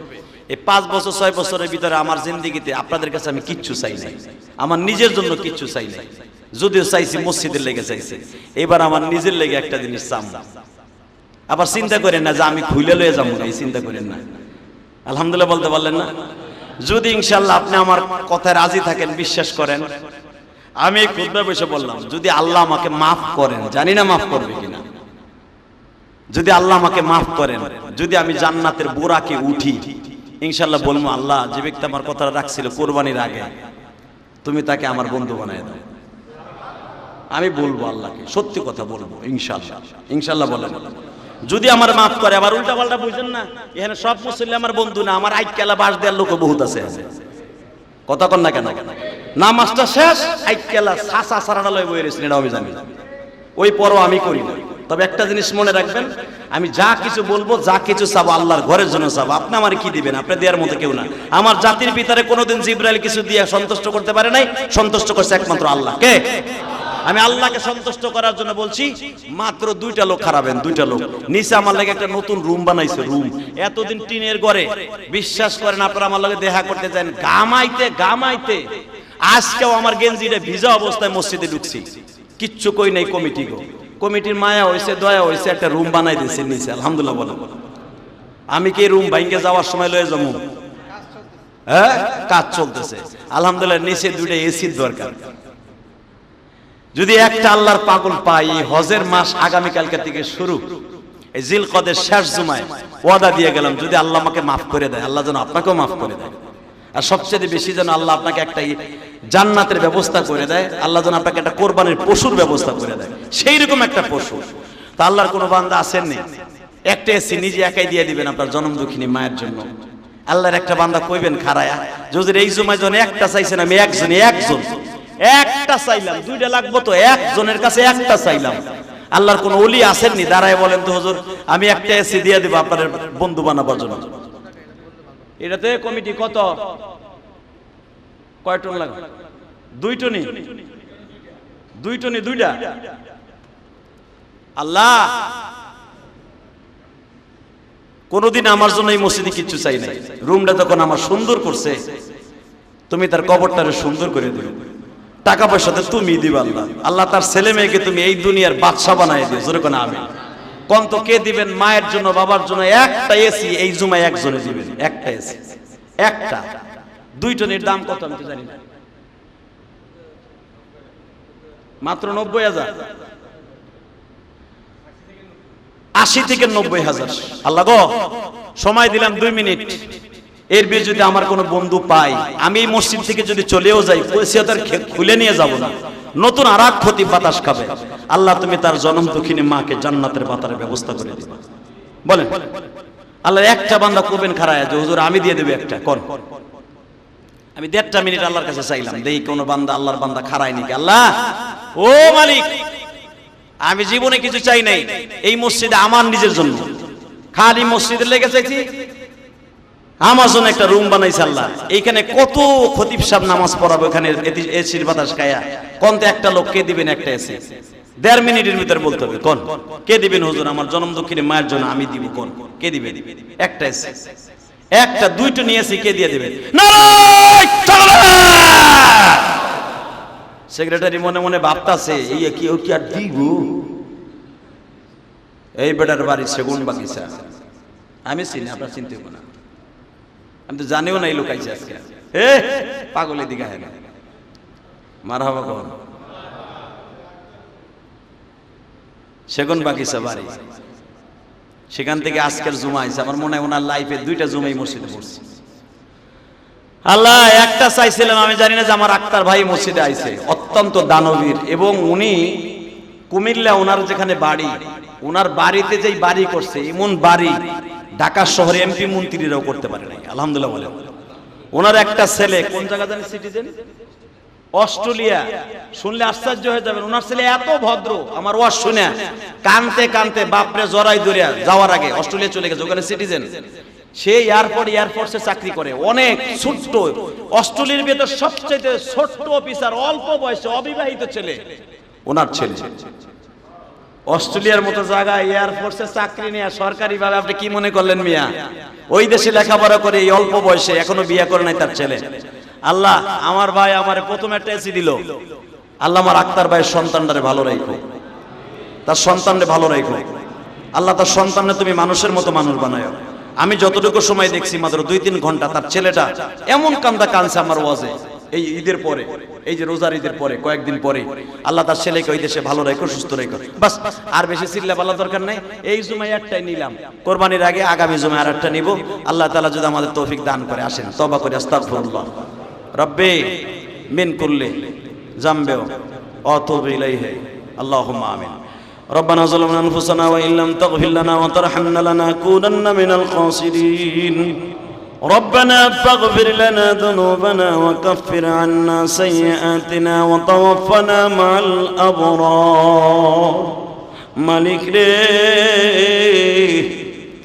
এই 5 বছর 6 বছরের ভিতরে আমার জিন্দেগিতে আপনাদের কাছে আমি কিচ্ছু চাই নাই, আমার নিজের জন্য কিচ্ছু চাই নাই। যদিও চাইছি মসজিদের লেগে চাইছি, এবার আমার নিজের লেগে একটা জিনিস চাম। আবার চিন্তা করেন না যে আমি খুলে লয়ে যাবো, এই চিন্তা করেন না। আলহামদুলিল্লাহ বলতে পারলেন না? যদি ইনশাআল্লাহ আপনি আমার কথায় রাজি থাকেন, বিশ্বাস করেন, আমি এই খুতবা বসে বললাম যদি আল্লাহ আমাকে মাফ করেন, জানি না মাফ করবে কিনা, যদি আল্লাহ আমাকে মাফ করেন, যদি আমি জান্নাতের বোরাকে উঠি, ইনশাআল্লাহ বলবো আল্লাহ যে ব্যক্তি আমার কথাটা রাখছিল কোরবানির আগে, তুমি তাকে আমার বন্ধু বানায় দাও। আমি বলবো আল্লাহকে, সত্যি কথা বলবো ইনশাআল্লাহ। ইনশাআল্লাহ বলেন যদি আমার মাফ করে। আবার উল্টা পাল্টা বুঝেন না, এখানে সব মুসল্লি আমার বন্ধু না, আমার আইকেলা বাস দেওয়ার লোক বহুত আছে। কথা কন না কেন? নামাজটা শেষ আইকেলা সাসা সারাটা লয় বই রয়েছেন, এটা আমি জানি, ওই পরও আমি করি না। তবে একটা জিনিস মনে রাখবেন, আমি যা কিছু বলবো, যা কিছু চাবো আল্লাহর ঘরের জন্য চাবো। আপনি আমার কি দিবেন? আপনি দেওয়ার মতো কেউ না। আমার জাতির ভিতরে কোনোদিন জিবরাইল কিছু দিয়ে সন্তুষ্ট করতে পারে নাই, সন্তুষ্ট করছে একমাত্র আল্লাহ। কে? আমি আল্লাহকে সন্তুষ্ট করার জন্য বলছি, মাত্র 2টা লোক খারাপেন, 2টা লোক নিচে আমার লাগে একটা নতুন রুম বানাইছে, রুম এতদিন টিনের ঘরে, বিশ্বাস করেন আপনারা আমার লগে দেখা করতে যান, গামাইতে আজকেও আমার গেঞ্জিটা ভিজা অবস্থায় মসজিদে ঢুকছি, কিচ্ছু কই নাই কমিটি গো, কমিটির মায়া হয়েছে, দয়া হয়েছে, একটা রুম বানাই দিয়েছে নিচে, আলহামদুলিল্লাহ বলেন। আমি কি রুম ভাঙ্গে যাওয়ার সময় লয়ে যাবো? হ্যাঁ, কাজ চলতেছে আলহামদুলিল্লাহ, নিচে 2টা এসির দরকার। যদি একটা আল্লাহর পাগল পাই, হজের মাস আগামীকালকে থেকে শুরু, এই জিলকদের শেষ জুমায় ওয়াদা দিয়ে গেলাম, যদি আল্লাহ আমাকে মাফ করে দেয়, আল্লাহ যেন আপনাকেও মাফ করে দেয়, আর সবচেয়ে বেশি যেন আল্লাহ আপনাকে একটা জান্নাতের ব্যবস্থা করে দেয়, আল্লাহ যেন আপনাকে একটা কোরবানির পশুর ব্যবস্থা করে দেয়, সেই রকম একটা পশু। তা আল্লাহর কোনো বান্দা আসেননি, একটা এসি নিজে একাই দিয়ে দিবেন আপনার জনম দুঃখিনী মায়ের জন্য। আল্লাহর একটা বান্দা কইবেন খারায়া, যদি এই জুমায় জন একটা চাইছেন, আমি একজন একটা চাইলাম, 2টা লাগবো তো, একজনের কাছে একটা চাইলাম। আল্লাহর কোন ওলি আসেননি, দাঁড়ায় বলেন তো হুজুর আমি একটা এসি দিয়ে দিব আপনার বন্ধু বানাবার জন্য। এটাতে কমিটি কত, কয় টন লাগবে? 2 টনই, 2টা। আল্লাহ কোনদিন আমার জন্য এই মসজিদে কিচ্ছু চাই নাই, রুমটা যখন আমার সুন্দর করছে, তুমি তার কবরটারে সুন্দর করে দিও, টাকা পয়সাতে তুমি দিবা আল্লাহ, আল্লাহ তার ছেলে মেয়েকে তুমি এই দুনিয়ার বাদশা বানাই দিও, জোরে কোন আমিন। কোন তো কে দিবেন মায়ের জন্য, বাবার জন্য একটা এসি এই জুমায় একজনে দিবেন, একটা এসি, একটা। 2 টনের দাম কত আমি তো জানি না, মাত্র 90,000, 80 থেকে 90,000। আল্লাহ গো, সময় দিলাম 2 মিনিট, এর বিয়ে যদি আমার কোনো বন্ধু পাই, আমি এই মসজিদ থেকে যদি চলেও যাই, পয়সাটার খুলে নিয়ে যাব না, নতুন আর এক ক্ষতি বাতাস খাবে। আল্লাহ তুমি তার জনম দুঃখিনী মাকে জান্নাতের বাতারের ব্যবস্থা করে দিবা। বলেন আল্লাহ একটা বান্দা করবেন খারায় যে হুজুর আমি দিয়ে দেবে একটা, কোন আমি 1.5 মিনিট আল্লাহর কাছে চাইলাম, দেই কোন বান্দা আল্লাহর বান্দা খারায় নাকি। আল্লাহ ও মালিক, আমি জীবনে কিছু চাই নাই, এই মসজিদে আমার নিজের জন্য, খালি মসজিদের লেগে চাইছি, আমার জন্য একটা রুম বানাইছে আল্লাহ, এইখানে কত খতিব সাহেব নামাজ পড়াবো, এখানে এসির বাতাস খায়া, কোন তো একটা লোক কে দিবেন একটা এসি? 1.5 মিনিটের ভিতরে বলতে হবে, কোন কে দিবেন হুজুর আমার জনম দুঃখিনী মায়ের জন্য আমি দিব, কোন কে দিবেন একটা এসি? একটা 2টো নিয়েছি, কে দিয়ে দিবেন? সেক্রেটারি মনে মনে ভাবতাছে এই কি ও কি আর দিব, এই বেটার বাড়ি সেগুন বাগিচা, আমি চিনি, আপনার চিনতে হবে না, আমি তো জানিও না এই লোক আইছে আজকে, পাগলের দিকে হয় না, মারহাবা কর, সেগুন বাগিচা বাড়ি, সেখান থেকে আজকের জুমা আইছে, আমার মনে হয় ওনার লাইফে 2টা জুমাই মসজিদে পড়ছে। আল্লাহ একটা চাইছিলাম, আমি জানি না যে আমার আক্তার ভাই মসজিদে আইছে, অত্যন্ত দানবীর, এবং উনি কুমিল্লা ওনার যেখানে বাড়ি, ওনার বাড়িতে যেই বাড়ি করছে, এমন বাড়ি ঢাকা শহরে এমপি মন্ত্রীরাও করতে পারে নাই, আলহামদুলিল্লাহ বলে। ওনার একটা ছেলে কোন জায়গা জানি সিটিজেন, অস্ট্রেলিয়া, শুনলে আশ্চর্য হয়ে যাবেন, ওনার ছেলে এত ভদ্র, আমার ওয়াজ শুনে কানতে কানতে বাপরে জড়াই ধরিয়া যাওয়ার আগে অস্ট্রেলিয়া চলে গেছে, ওখানে সিটিজেন, সে এয়ারফোর্সে চাকরি করে, অনেক ছোট্ট, অস্ট্রেলিয়ার ভেতর সবচেয়ে ছোট্ট অফিসার, অল্প বয়সে অবিবাহিত ছেলে, ওনার ছেলে অস্ট্রেলিয়ার মতো জায়গায় এয়ারফোর্সে চাকরি নিয়ে সরকারি ভাবে, আপনি কি মনে করলেন মিয়া? ওই দেশে লেখাপড়া করে এই অল্প বয়সে এখনো বিয়ে করে নাই তার ছেলে। আল্লাহ আমার ভাই আমারে প্রথম একটা এসি দিল, আল্লাহ আমার আক্তার ভাইয়ের সন্তানটারে ভালো রাখো, তার সন্তানরে ভালো রাখো আল্লাহ, তার সন্তানরে তুমি মানুষের মতো মানুষ বানায়ো। আমি যতটুকু সময় দেখছি মাত্র 2-3 ঘন্টা, তার ছেলেটা এমন কান্দা কানছে আমার ওয়াজে, এই ঈদের পরে, এই যে রোজার ঈদের পরে কয়েকদিন পরে, আল্লাহ তার ছেলেকে ওই দেশে ভালো রাখো, সুস্থ রাখো, বাস, আর বেশি চিল্লা পাল্লা দরকার নাই। এই জুমায় একটাই নিলাম, কোরবানির আগে আগামী জুমায় আরেকটা নিব, আল্লাহ তাআলা যদি আমাদের তৌফিক দান করে। আসেন তওবা করে আস্তাগফিরুল্লাহ রব্বি মিন কুল্লি জামবিও আতুবু ইলাইহি, আল্লাহুম্মা আমিন। ربنا ظلمنا أنفسنا وإن لم تغفر لنا وترحمنا لنكونن من الخاسرين ربنا فاغفر لنا ذنوبنا وكفر عنا سيئاتنا وتوفنا مع الأبرار মালিক রে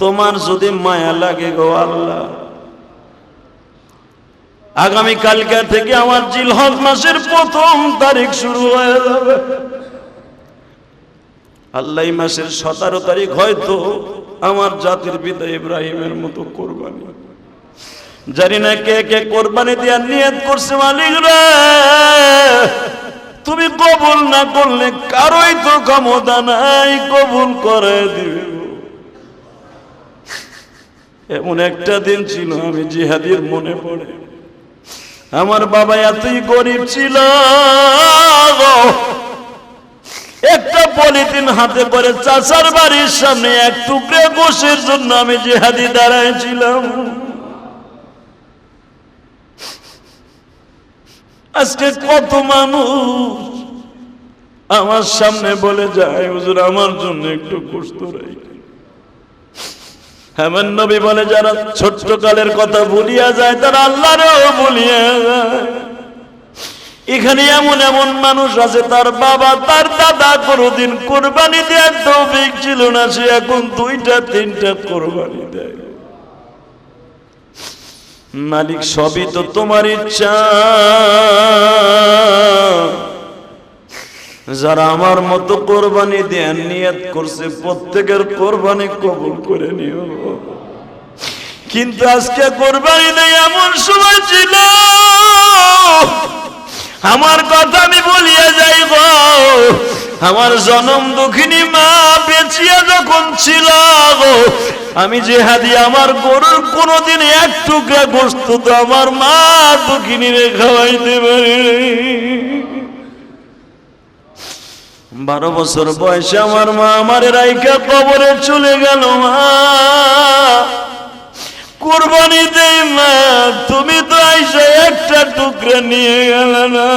তোমার যদি মায়া লাগে গো আল্লাহ, আগামী কালকা থেকে আমার জিলহজ মাসের 1ম তারিখ শুরু হয়ে যাবে। আল্লাহ এই মাসের 17 তারিখ হয়তো আমার জাতির পিতা ইব্রাহিমের মতো কোরবানি, জানি না কে কে কোরবানি দেওয়ার নিয়ত করছে। মালিক রে, তুমি কবুল না করলে কারোই তো ক্ষমতা নাই কবুল করে দিবে। এমন একটা দিন ছিল আমি জিহাদির মনে পড়ে, আমার বাবা এতই গরিব ছিল, একটা পলিথিন হাতে করে চাচার বাড়ির সামনে এক টুকরে গোশের জন্য আমি জিহাদি দাঁড়াইছিলাম। আজকে কত মানুষ আমার সামনে বলে যায়, হুজুর আমার জন্য একটু গোশত রাখেন। আমার নবী বলে, যারা ছোট্ট কালের কথা ভুলিয়া যায় তারা আল্লাহরেও ভুলিয়া যায়। এখানে এমন এমন মানুষ আছে তার বাবা তার দাদা কোনোদিন কোরবানি দেওয়ার তৌফিক ছিল না, সে এখন 2টা 3টা কোরবানি দেয়। মালিক সবই তো তোমার ইচ্ছা। যারা আমার মতো কোরবানি দেওয়ার নিয়ত করছে প্রত্যেকের কোরবানি কবুল করে নিও। কিন্তু আজকে কোরবানি নেই এমন সময় ছিল, আমার কথা আমি বলিয়া যাই গো, আমার জনম দুঃখিনী মা বেঁচিয়া যখন ছিল গো, আমি জিহাদি আমার গরুর কোনোদিন এক টুকরা গোশত তো আমার মা দুঃখিনী রে খাওয়াইতে পারি। 12 বছর বয়সে আমার মা আমার রাইকা কবরে চলে গেল। মা কুরবানি দেই মা, তুমি তো আইসা একটা টুকরা নিয়ে গেল না।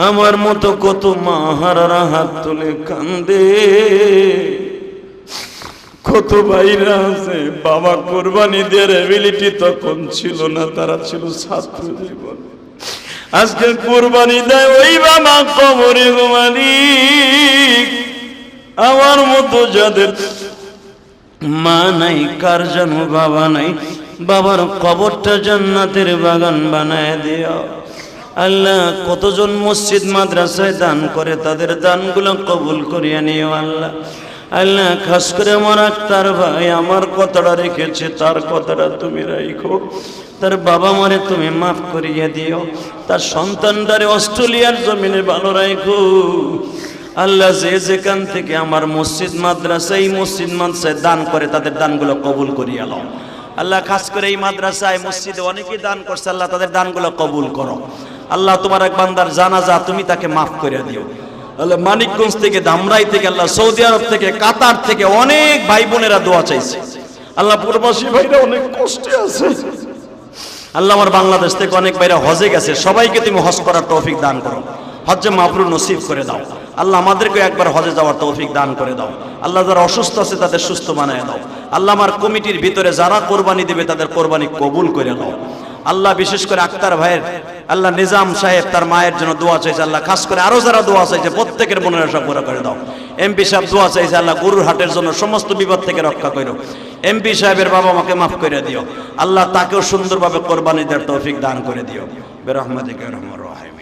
আমার মতো কত মা হারারা হাত তুলে কান্দে, কত ভাইরা আছে বাবা কোরবানি দেওয়ার এবিলিটি তখন ছিল না, তারা ছিল ছাত্র জীবন। আজকে কোরবানি দেয় ওই বাবা কবরে। গো মালিক, আমার মতো যাদের মা নাই, কার জানো বাবা নাই, বাবার কবরটা জান্নাতের বাগান বানায় দিও। আল্লাহ, কতজন মসজিদ মাদ্রাসায় দান করে তাদের দানগুলো কবুল করিয়া নিও। আল্লাহ আল্লাহ, খাস করে আমার আক্তার ভাই আমার কথাটা রেখেছে, তার কথাটা তুমি রাখো। তার বাবা মারে তুমি মাফ করিয়া দিও, তার সন্তানটারে অস্ট্রেলিয়ার জমিনে ভালো রাখো। আল্লাহ, যে যেখান থেকে আমার মসজিদ মাদ্রাসা এই মসজিদ মাদ্রাসায় দান করে তাদের দানগুলো কবুল করিয়া নাও। আল্লাহ, খাস করে এই মাদ্রাসায় মসজিদে অনেকেই দান করছে, আল্লাহ তাদের দানগুলো কবুল করো। আল্লাহ, তোমার এক বান্দার জানাজা তুমি তাকে মাফ করে দিও। আল্লাহ, মানিকগঞ্জ থেকে, ধামরাই থেকে, আল্লাহ সৌদি আরব থেকে, কাতার থেকে অনেক ভাই বোনেরা দোয়া চাইছে। আল্লাহ, প্রবাসী ভাইরা অনেক কষ্টে আছে। আল্লাহ, আমার বাংলাদেশ থেকে অনেক ভাইরা হজে গেছে, সবাইকে তুমি হজ করার তৌফিক দান করো, হজ্জে মাবরুর নসিব করে দাও। আল্লাহ, আমাদেরকে একবার হজে যাওয়ার তৌফিক দান করে দাও। আল্লাহ, যারা অসুস্থ আছে তাদের সুস্থ বানায় দাও। আল্লাহ, আমার কমিটির ভিতরে যারা কোরবানি দেবে তাদের কোরবানি কবুল করে দাও। আল্লাহ, বিশেষ করে আক্তার ভাইয়ের আল্লাহ নিজাম সাহেব তার মায়ের জন্য দোয়া চাইছে। আল্লাহ, খাস করে আরো যারা দোয়া চাইছে প্রত্যেকের মনের আশা পুরো করে দাও। এমপি সাহেব দোয়া চাইছে, আল্লাহ গরুর হাটের জন্য সমস্ত বিপদ থেকে রক্ষা করো। এমপি সাহেবের বাবা মাকে মাফ করে দিও। আল্লাহ, তাকেও সুন্দরভাবে কোরবানি দেওয়ার তৌফিক দান করে দিও। বিরহমাতিকা ইয়া আরহামার রাহিমিন।